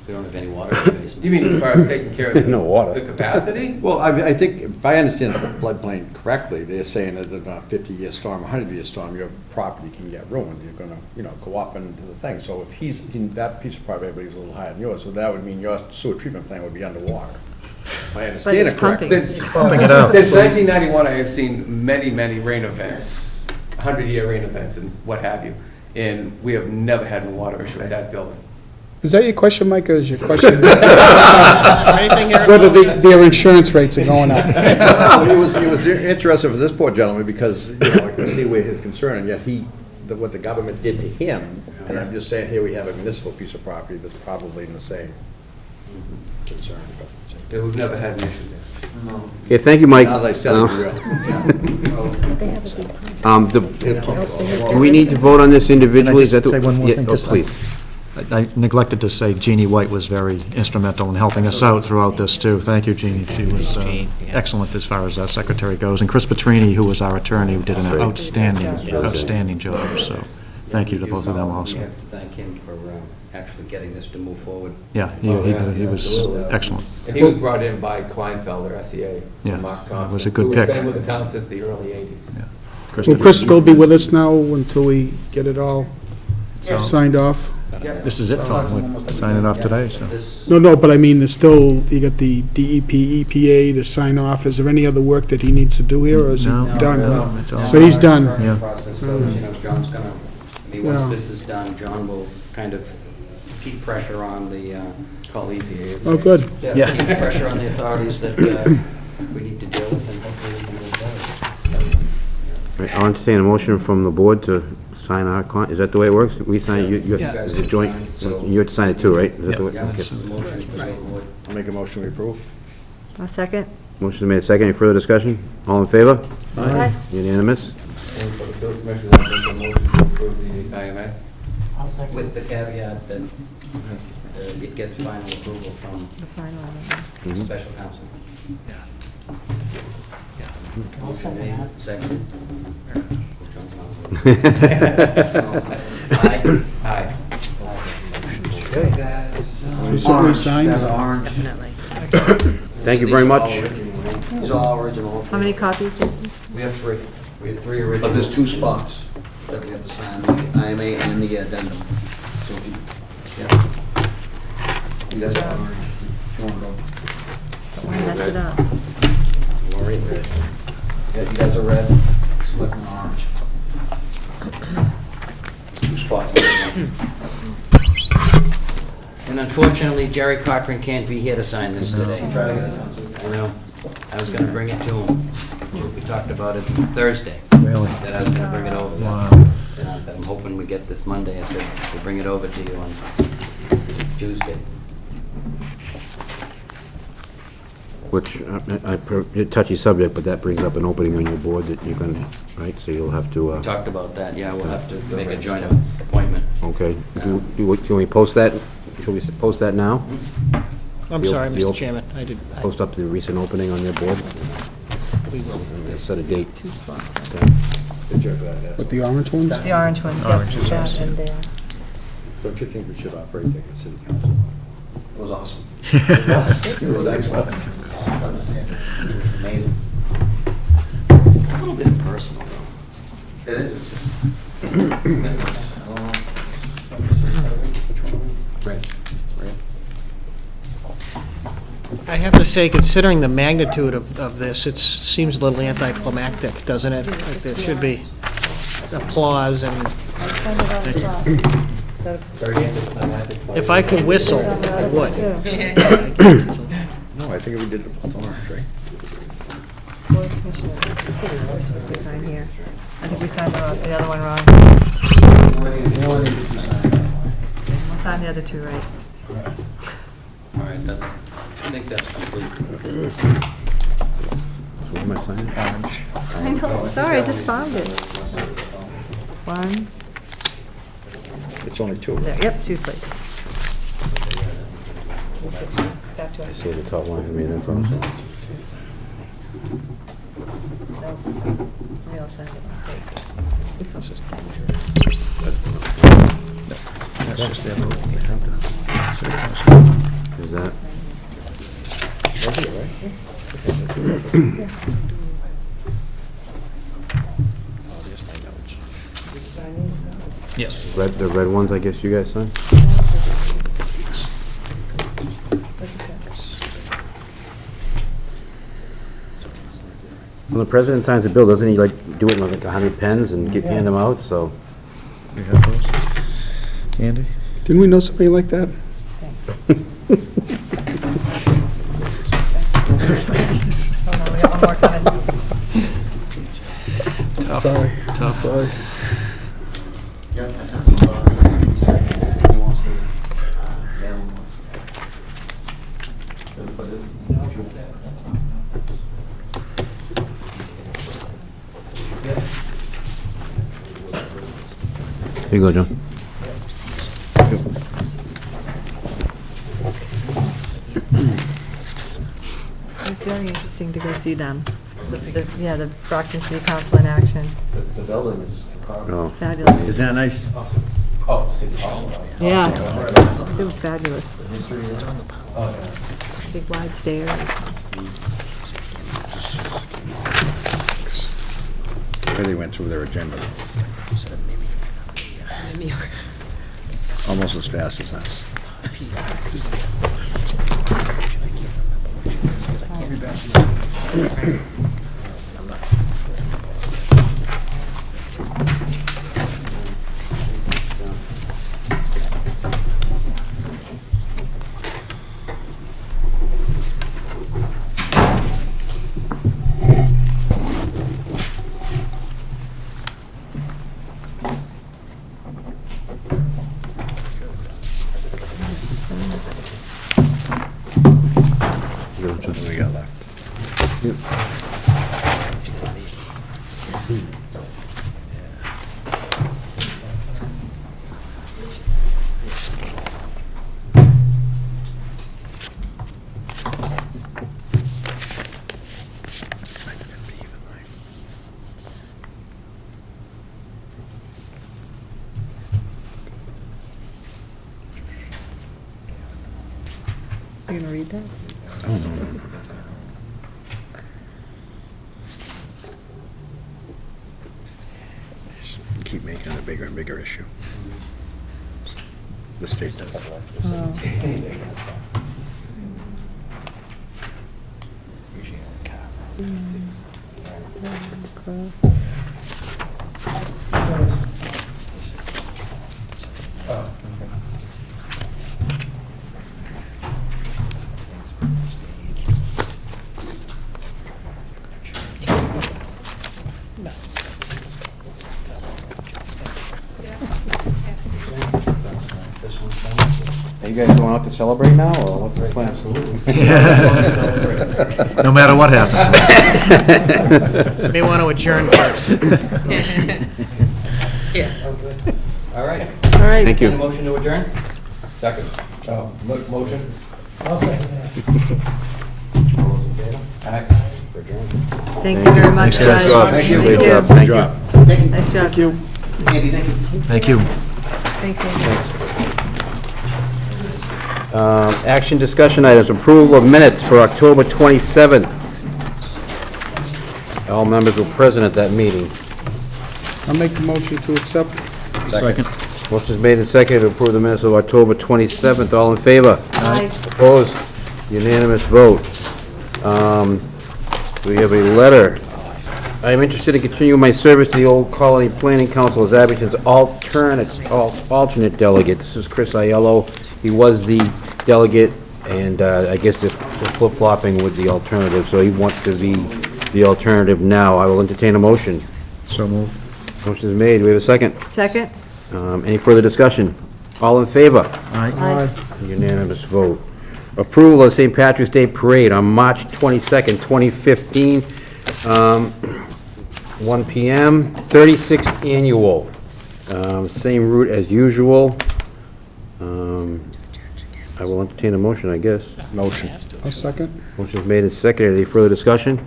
We don't have any water in the basement. You mean as far as taking care of No water. the capacity? Well, I think, if I understand the floodplain correctly, they're saying that in a 50-year storm, a 100-year storm, your property can get ruined. You're gonna, go up into the thing. So if he's, that piece of property, I believe, is a little higher than yours, so that would mean your sewer treatment plant would be underwater. If I understand it's it correctly. pumping. Since Pumping it out. since 1991, I have seen many, many rain events, 100-year rain events and what have you, and we have never had a water issue with that building. Is that your question, Mike, or is your question Anything, Eric? whether their insurance rates are going up? It was interesting for this poor gentleman because, I can see where his concern, and yet what the government did to him, and I'm just saying, here we have a municipal piece of property that's probably in the same concern. Yeah, we've never had an issue there. No. Okay, thank you, Mike. Now that I said it, you will. Do we need to vote on this individually? Can I just say one more Yeah, thing? oh, Just, please. I neglected to say Jeannie White was very instrumental in helping us out throughout this, too. Thank you, Jeannie. She was excellent as far as our secretary goes. And Chris Petrini, who was our attorney, who did an outstanding job. So thank you to both of them We also. have to thank him for actually getting this to move forward. Yeah, he was excellent. And he was brought in by Kleinfelder, SEA, Yes, and Mark it Thompson. was a good who pick. has been with the town since the early 80s. Yeah. Will Chris still be with us now until we get it all signed off? This is it, Tom. We're signing off today, so. No, but I mean, there's still, you got the DEP, EPA to sign off. Is there any other work that he needs to do here, or is he No, done? it's all- So he's done. Yeah. Process goes, John's gonna, once Yeah. this is done, John will kind of keep pressure on the, Call EPA. Oh, good. keep pressure on the authorities that we need to deal with, and hopefully we can move forward. Right, I'll entertain a motion from the board to sign our is that the way it works? We sign, you Yeah. it's a joint, you have to sign it too, right? Is that the way- Yeah, okay. it's a motion to go forward. I'll make a motion to approve. A second? Motion made second. Any further discussion? All in favor? Aye. Unanimous? And for the sewer commission, I make a motion to approve the IMA. I'll second. With the caveat that it gets final approval from The final one. special counsel. I'll second that. Second. Aye. Okay, guys. You said we signed? That's orange. Definitely. Thank you very much. These are all original. How many copies? do you- We have 3. We have 3 originals. But there's 2 spots that we have to sign, the IMA and the addendum. So if you, yeah. You guys are orange. You want to go? Don't want to mess it up. Maureen read. Yeah, you guys are red, Selectmen orange. 2 spots. And unfortunately, Jerry Cochran can't be here to sign this today. Try to get it done, so. I know. I was gonna bring it to him. We talked about it Thursday. Really? That I was gonna bring it over. Wow. And I said, I'm hoping we get this Monday. I said, we'll bring it over to you on Tuesday. Which, a touchy subject, but that brings up an opening on your board that you're gonna, right? So you'll have to, We talked about that, yeah, we'll have to make a joint appointment. okay. Can we post that? Should we post that now? I'm The sorry, op- the Mr. op- Chairman, Post up the recent opening on your board? we will. Set a date. 2 spots. With the orange ones? The orange ones, yep. Orange is That awesome. and there. Don't you think we should operate like a city council? It was awesome. It was excellent. It was amazing. It's a little bit personal, though. It is. It's business. I don't know. I have to say, considering the magnitude of this, it seems a little anticlimactic, doesn't it? Like there should be applause and, If I could whistle, I would. No, I think we did it before, right? Board of Commissioners. We're supposed to sign here. I think we signed the other one wrong. We'll sign the other two right. All right, I think that's complete. What am I signing? I know, sorry, I just found it. One, It's only two. there, yep, two, please. Back to I us. see the top line for me, that's all. We all signed it, please. That's just the other one. Is that? Yes. The red ones, I guess you guys sign? When the president signs a bill, doesn't he like do it in like 100 pens and hand them out, so? You have those? Andy? Didn't we know somebody like that? Oh, no, we have one more coming. Sorry. Tough. Sorry. Yep, I sent him, 2 seconds. He wants me to mail him one. Gonna put it- Here you go, John. It was very interesting to go see them. Yeah, the Brockton City Council in action. The building is incredible. Oh. It's fabulous. Isn't that nice? Oh, City Hall. Yeah, it was fabulous. The history there. Oh, yeah. Big wide stairs. Really went through their agenda. Almost as fast as us. What do we got left? You gonna read that? Oh, no, no, no. Just keep making it a bigger and bigger issue. The state does. Are you guys going out to celebrate now, or what's the plan? No matter what happens. May want to adjourn first. All right. All right. Thank you. Any motion to adjourn? Second. Motion? I'll second that. All those in favor? Aye. Adjourn. Thank you very much, Thanks, guys. guys. Thank you. Thank Great job. you. Thank you. Nice job. Andy, thank you. Thank you. Thanks, Andy. Action discussion items, approval of minutes for October 27th. All members were present at that meeting. I'll make the motion to accept. Second. Motion is made and seconded to approve the minutes of October 27th. All in favor? Aye. Opposed? Unanimous vote. We have a letter I am interested in continuing my service to the Old Colony Planning Council as Abington's alternate delegate. This is Chris Aiello. He was the delegate, and I guess if we're flip-flopping with the alternative, so he wants to be the alternative now. I will entertain a motion. So moved. Motion is made. Do we have a second? Second? Any further discussion? All in favor? Aye. Unanimous vote. Approval of St. Patrick's Day Parade on March 22nd, 2015, 1 p.m., 36th annual. Same route as usual. I will entertain a motion, I guess. Motion. A second? Motion is made and seconded. Any further discussion?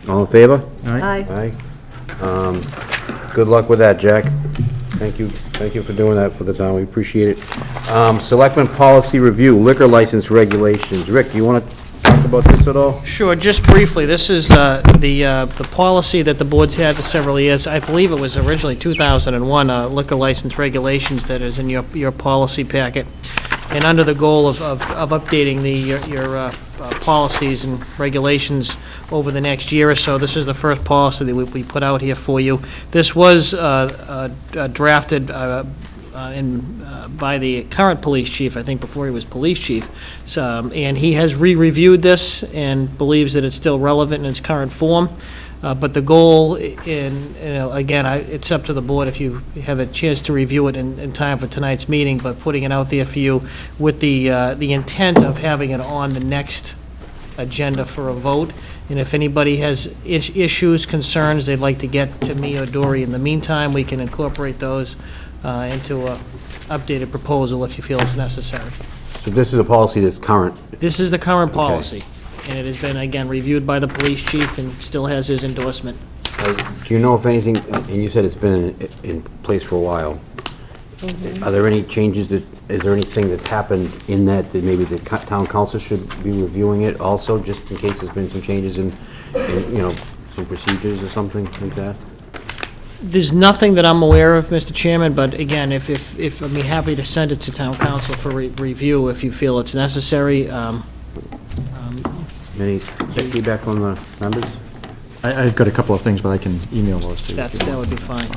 All in favor? Aye. Aye. Good luck with that, Jack. Thank you for doing that for the town, we appreciate it. Selectmen policy review, liquor license regulations. Rick, do you want to talk about this at all? Sure, just briefly, this is the policy that the board's had for several years. I believe it was originally 2001, liquor license regulations that is in your policy packet. And under the goal of updating your policies and regulations over the next year or so, this is the first policy that we put out here for you. This was drafted by the current police chief, I think before he was police chief, and he has re-reviewed this and believes that it's still relevant in its current form. But the goal, again, it's up to the board if you have a chance to review it in time for tonight's meeting, but putting it out there for you with the intent of having it on the next agenda for a vote. And if anybody has issues, concerns they'd like to get to me or Dory in the meantime, we can incorporate those into an updated proposal if you feel it's necessary. So this is a policy that's current? This is the current policy. And it has been, again, reviewed by the police chief and still has his endorsement. Do you know if anything, and you said it's been in place for a while, are there any changes, is there anything that's happened in that maybe the town council should be reviewing it also, just in case there's been some changes in some procedures or something like that? There's nothing that I'm aware of, Mr. Chairman, but again, if I'd be happy to send it to town council for review if you feel it's necessary. Any feedback from the members? I've got a couple of things, but I can email those to you. That would be fine.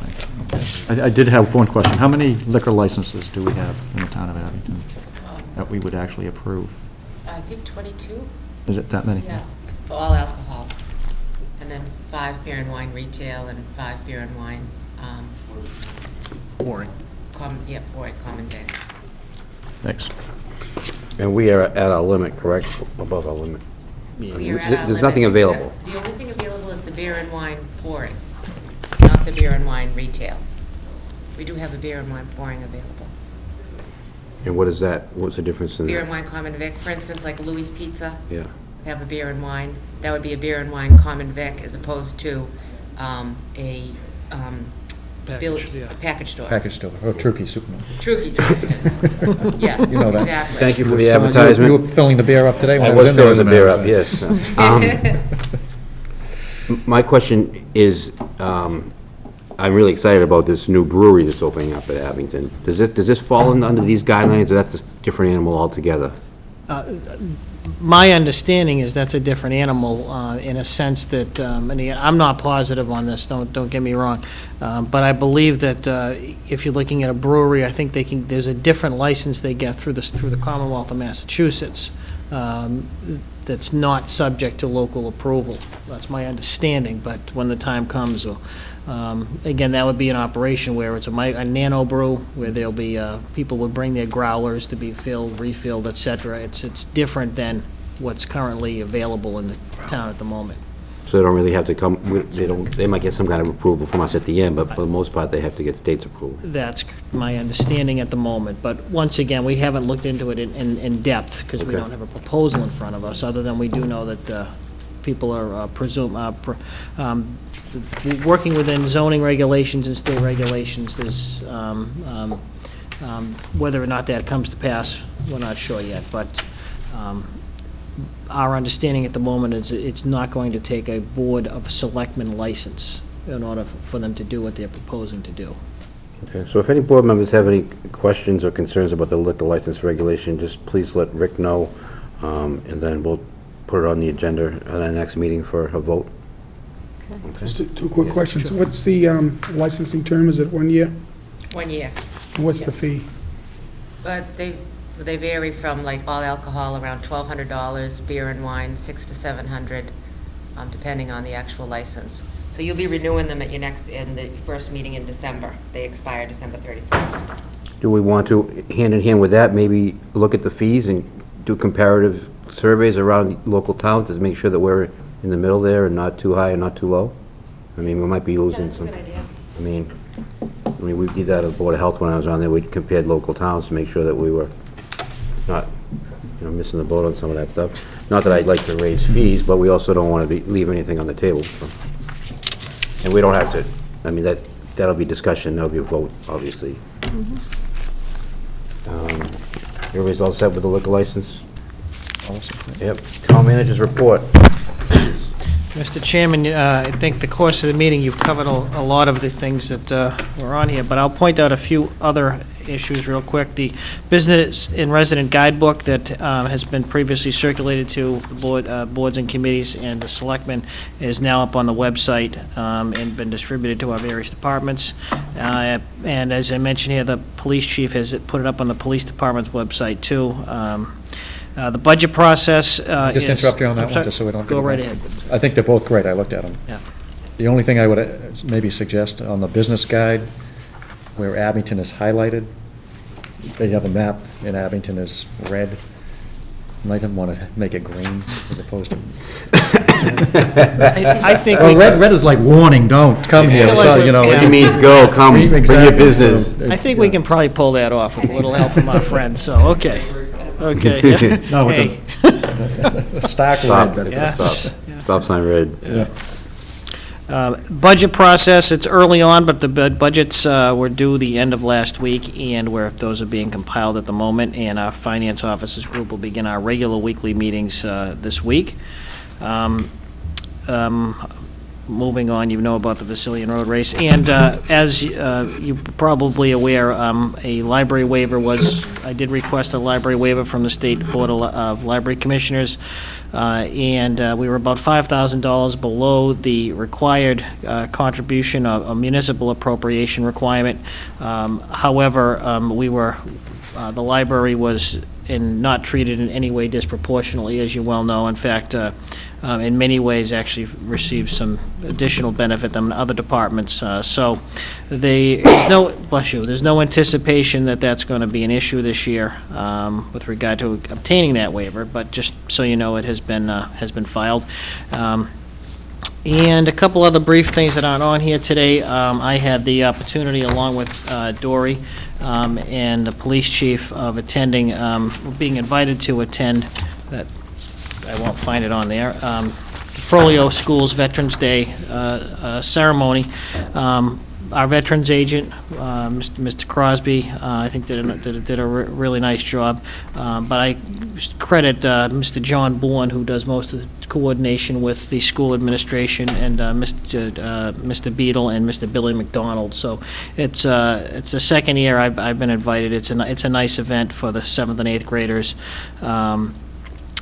I did have one question. How many liquor licenses do we have in the town of Abington that we would actually approve? I think 22. Is it that many? Yeah, for all alcohol. And then 5 beer and wine retail and 5 beer and wine. Pouring. Common day. Thanks. And we are at our limit, correct? Above our limit? You're at our There's nothing limit, available. except the only thing available is the beer and wine pouring, not the beer and wine retail. We do have a beer and wine pouring available. And what is that? What's the difference in Beer that? and wine common vic, for instance, like Louis Pizza. Yeah. They have a beer and wine. That would be a beer and wine common vic as opposed to a package store. Package store, or Trukey Supermarket. Trukey's, for instance. Yeah, You know that. exactly. Thank you for the advertisement. You were filling the beer up today when I I was was in there, filling as the a beer matter up, of yes. My question is, I'm really excited about this new brewery that's opening up at Abington. Does this fall under these guidelines, or that's a different animal altogether? My understanding is that's a different animal in a sense that, and again, I'm not positive on this, don't get me wrong, but I believe that if you're looking at a brewery, I think there's a different license they get through the Commonwealth of Massachusetts that's not subject to local approval. That's my understanding, but when the time comes, again, that would be an operation where it's a nano brew, where there'll be, people would bring their growlers to be filled, refilled, et cetera. It's different than what's currently available in the town at the moment. So they don't really have to come, they might get some kind of approval from us at the end, but for the most part, they have to get state's approval. That's my understanding at the moment, but once again, we haven't looked into it in depth, because we Okay. don't have a proposal in front of us, other than we do know that people are working within zoning regulations and state regulations. There's, whether or not that comes to pass, we're not sure yet, but our understanding at the moment is it's not going to take a Board of Selectmen license in order for them to do what they're proposing to do. Okay, so if any board members have any questions or concerns about the liquor license regulation, just please let Rick know, and then we'll put it on the agenda at our next meeting for a vote. Just two quick questions. What's the licensing term? Is it 1 year? 1 year. What's the fee? But they vary from like all alcohol around $1,200, beer and wine $600 to $700, depending on the actual license. So you'll be renewing them at in the first meeting in December. They expire December 31st. Do we want to, hand in hand with that, maybe look at the fees and do comparative surveys around local towns to make sure that we're in the middle there and not too high and not too low? I mean, we might be losing some. That's a good idea. I mean, we did that at the Board of Health when I was on there. We compared local towns to make sure that we were not, missing the boat on some of that stuff. Not that I'd like to raise fees, but we also don't want to leave anything on the table. So. And we don't have to, I mean, that'll be discussion, that'll be a vote, obviously. Everybody's all set with the liquor license? Yep. Town manager's report. Mr. Chairman, I think the course of the meeting, you've covered a lot of the things that were on here, but I'll point out a few other issues real quick. The Business and Resident Guidebook that has been previously circulated to the boards and committees and the Selectmen is now up on the website and been distributed to our various departments. And as I mentioned here, the police chief has put it up on the police department's website, too. The budget process Just is... interrupt you on that I'm one, sorry. just so we don't... Go right ahead. I think they're both great, I looked at them. Yeah. The only thing I would maybe suggest on the business guide, where Abington is highlighted, they have a map, and Abington is red. Might want to make it green as opposed to... I think Well, we... red is like warning, don't come here, so, you know... It means go, come, bring your Exactly, business. so- I think we can probably pull that off with a little help from our friends, so, okay. Okay. No, Hey. it's a stark Stop, red, but Yeah. it's... Stop sign red. Yeah. Budget process, it's early on, but the budgets were due the end of last week, and those are being compiled at the moment, and our finance officers group will begin our regular weekly meetings this week. Moving on, you know about the Vasilian Road race, and as you're probably aware, a library waiver I did request a library waiver from the State Board of Library Commissioners, and we were about $5,000 below the required contribution of a municipal appropriation requirement. However, the library was not treated in any way disproportionately, as you well know. In fact, in many ways, actually received some additional benefit than other departments. So there's no anticipation that that's going to be an issue this year with regard to obtaining that waiver, but just so you know, it has been filed. And a couple other brief things that aren't on here today. I had the opportunity, along with Dory and the police chief, of being invited to attend, that I won't find it on there, the Frollo Schools Veterans Day ceremony. Our veterans agent, Mr. Crosby, I think did a really nice job. But I credit Mr. John Bourne, who does most of the coordination with the school administration, and Mr. Beadle and Mr. Billy McDonald. So it's the second year I've been invited. It's a nice event for the 7th and 8th graders.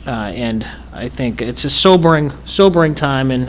And I think it's a sobering time, and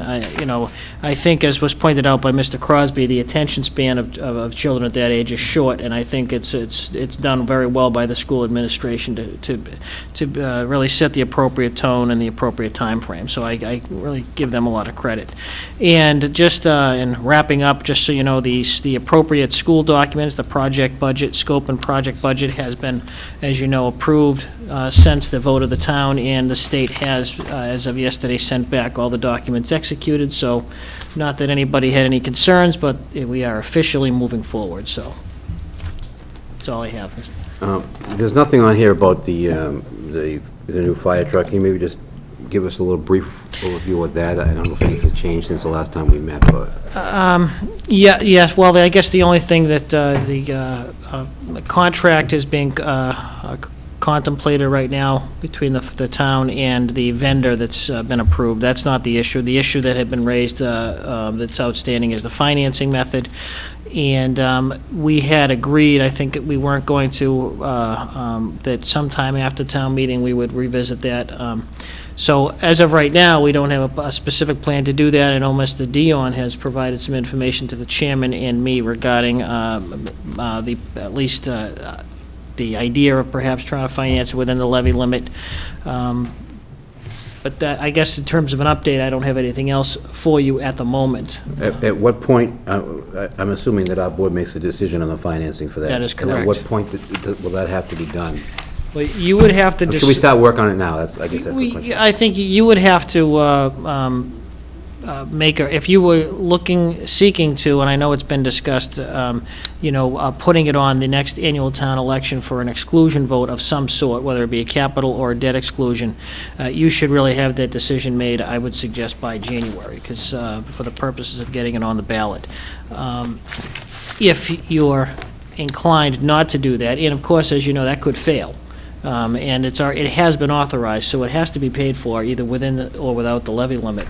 I think, as was pointed out by Mr. Crosby, the attention span of children at that age is short, and I think it's done very well by the school administration to really set the appropriate tone and the appropriate time frame. So I really give them a lot of credit. And just in wrapping up, just so you know, the appropriate school documents, the project budget, scope and project budget, has been, as you know, approved since the vote of the town, and the state has, as of yesterday, sent back all the documents executed. So, not that anybody had any concerns, but we are officially moving forward. So, that's all I have. There's nothing on here about the new fire truck. Can you maybe just give us a little brief overview of that? I don't know if anything's changed since the last time we met, but... Yeah. Well, I guess the only thing that the contract is being contemplated right now between the town and the vendor that's been approved. That's not the issue. The issue that had been raised that's outstanding is the financing method. And we had agreed, I think, we weren't going to, that sometime after town meeting we would revisit that. So as of right now, we don't have a specific plan to do that. I know Mr. Dion has provided some information to the chairman and me regarding at least the idea of perhaps trying to finance it within the levy limit. But that, I guess in terms of an update, I don't have anything else for you at the moment. At what point, I'm assuming that our board makes a decision on the financing for that? That is And correct. at what point will that have to be done? Well, you would have to... Or should we start work on it now? I guess that's the question. I think you would have to make, if you were seeking to, and I know it's been discussed, putting it on the next annual town election for an exclusion vote of some sort, whether it be a capital or a debt exclusion, you should really have that decision made, I would suggest, by January, because for the purposes of getting it on the ballot. If you're inclined not to do that, and of course, as you know, that could fail. And it has been authorized, so it has to be paid for either within or without the levy limit.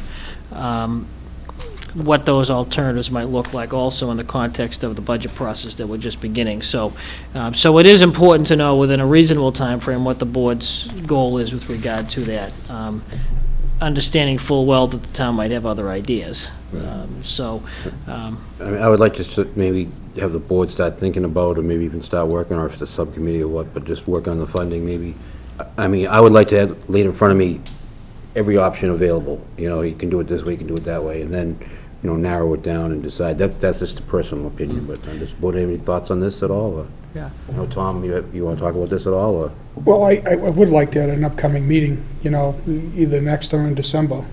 What those alternatives might look like also in the context of the budget process that we're just beginning. So it is important to know within a reasonable time frame what the board's goal is with regard to that, understanding full well that the town might have other ideas. I mean, I would like to maybe have the board start thinking about, or maybe even start working, or if it's a subcommittee or what, but just work on the funding maybe. I mean, I would like to have laid in front of me every option available. You can do it this way, you can do it that way, and then, narrow it down and decide. That's just a personal opinion, but does the board have any thoughts on this at all? Or, Tom, you want to talk about this at all, or? Well, I would like to at an upcoming meeting, either next or in December,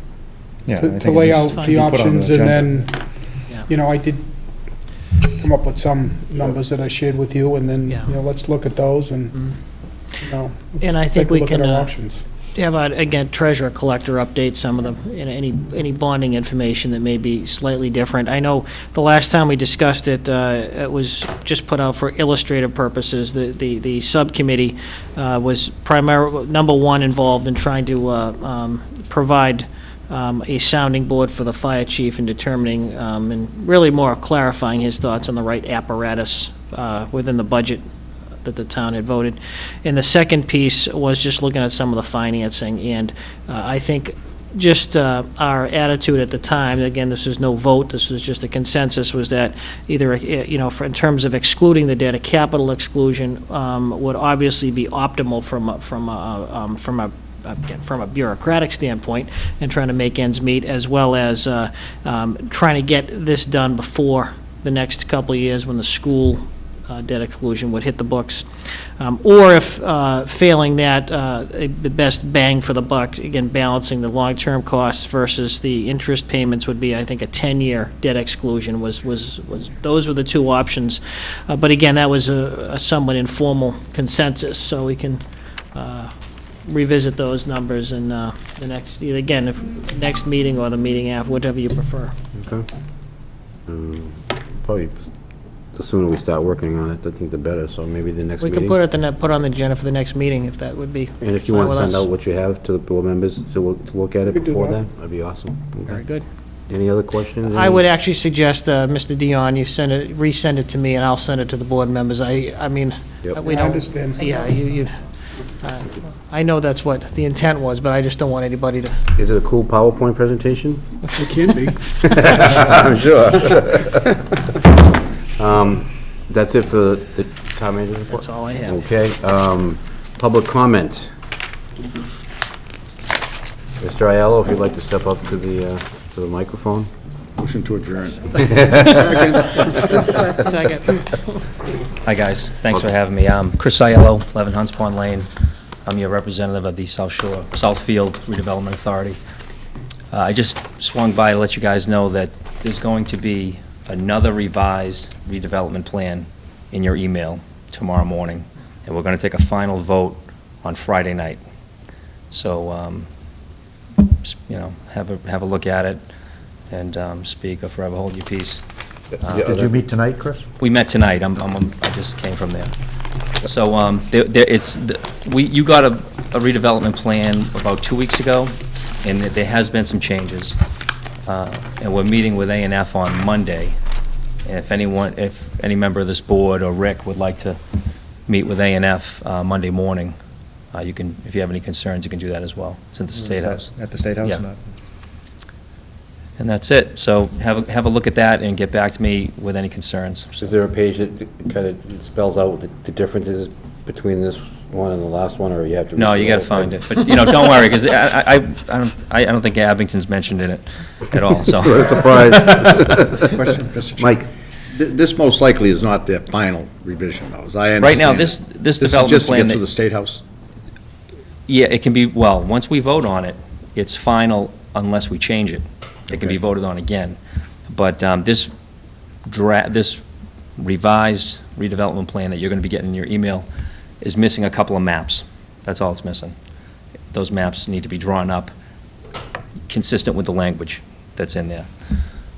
to lay out the options, and then, I did come up with some numbers that I shared with you, and then, let's look at those and, And I let's think take a we look at can our options. have, again, treasurer collector update some of them, any bonding information that may be slightly different. I know the last time we discussed it, it was just put out for illustrative purposes. The subcommittee was primarily, number one, involved in trying to provide a sounding board for the fire chief in determining, and really more clarifying his thoughts on the right apparatus within the budget that the town had voted. And the second piece was just looking at some of the financing, and I think just our attitude at the time, again, this is no vote, this was just a consensus, was that either, in terms of excluding the debt, a capital exclusion would obviously be optimal from a bureaucratic standpoint and trying to make ends meet, as well as trying to get this done before the next couple of years when the school debt exclusion would hit the books. Or if, failing that, the best bang for the buck, again, balancing the long-term costs versus the interest payments would be, I think, a 10-year debt exclusion was those were the two options. But again, that was a somewhat informal consensus, so we can revisit those numbers in the next, again, if next meeting or the meeting after, whatever you prefer. Okay. Probably the sooner we start working on it, I think the better, so maybe the next We meeting. can put on the agenda for the next meeting, if that would be And if you fine want to with send us. out what you have to the board members to look at it We can do before that. then, that'd be awesome. Okay. Very good. Any other questions? I would actually suggest, Mr. Dion, you resend it to me, and I'll send it to the board members. I mean, Yep. we I don't... understand. Yeah, I know that's what the intent was, but I just don't want anybody to... Is it a cool PowerPoint presentation? It can be. I'm sure. That's it for the town manager's report? That's all I have. Okay, public comment. Mr. Aiello, if you'd like to step up to the microphone. Motion to adjourn. Second. Hi, guys. Thanks for having me. I'm Chris Aiello, 11 Hunts Pond Lane. I'm your representative of the Southfield Redevelopment Authority. I just swung by to let you guys know that there's going to be another revised redevelopment plan in your email tomorrow morning, and we're going to take a final vote on Friday night. So, have a look at it and speak or forever hold your peace. Did you meet tonight, Chris? We met tonight. I just came from there. So you got a redevelopment plan about 2 weeks ago, and there has been some changes. And we're meeting with A&F on Monday. And if any member of this board or Rick would like to meet with A&F Monday morning, You can, if you have any concerns, you can do that as well. It's in the State House. At the State House? Yeah. Not- And that's it. So have a look at that and get back to me with any concerns. Is there a page that kind of spells out the differences between this one and the last one, or you have to? No, you got to find it. But, don't worry, because I don't think Abington's mentioned in it at all, so. What a surprise. Question, Mr. Chairman. Mike? This most likely is not their final revision, though, as I understand. Right now, it. this This is development just to plan get to that- the State House? Yeah, it can be, well, once we vote on it, it's final unless we change it. It can be Okay. voted on again. But this revised redevelopment plan that you're going to be getting in your email is missing a couple of maps. That's all it's missing. Those maps need to be drawn up consistent with the language that's in there.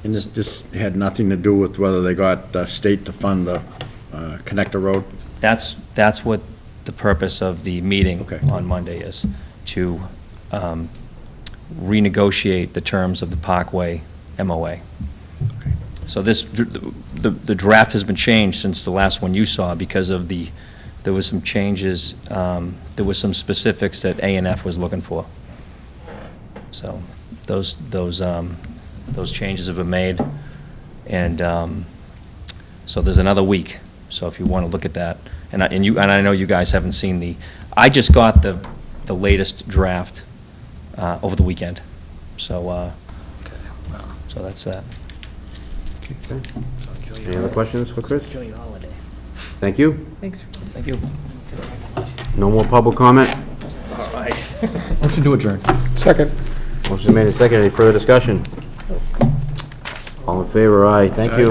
And this had nothing to do with whether they got state to fund the connector road? That's what the purpose of the meeting Okay. on Monday is, to renegotiate the terms of the Parkway MOA. So the draft has been changed since the last one you saw because of there was some changes, there was some specifics that A&F was looking for. So those changes have been made, and so there's another week. So if you want to look at that, and I know you guys haven't seen I just got the latest draft over the weekend. So that's that. Any other questions for Chris? Enjoy your holiday. Thank you. Thanks. Thank you. No more public comment? All right. Motion to adjourn. Second. Motion made and seconded. Any further discussion? All in favor, aye. Thank you.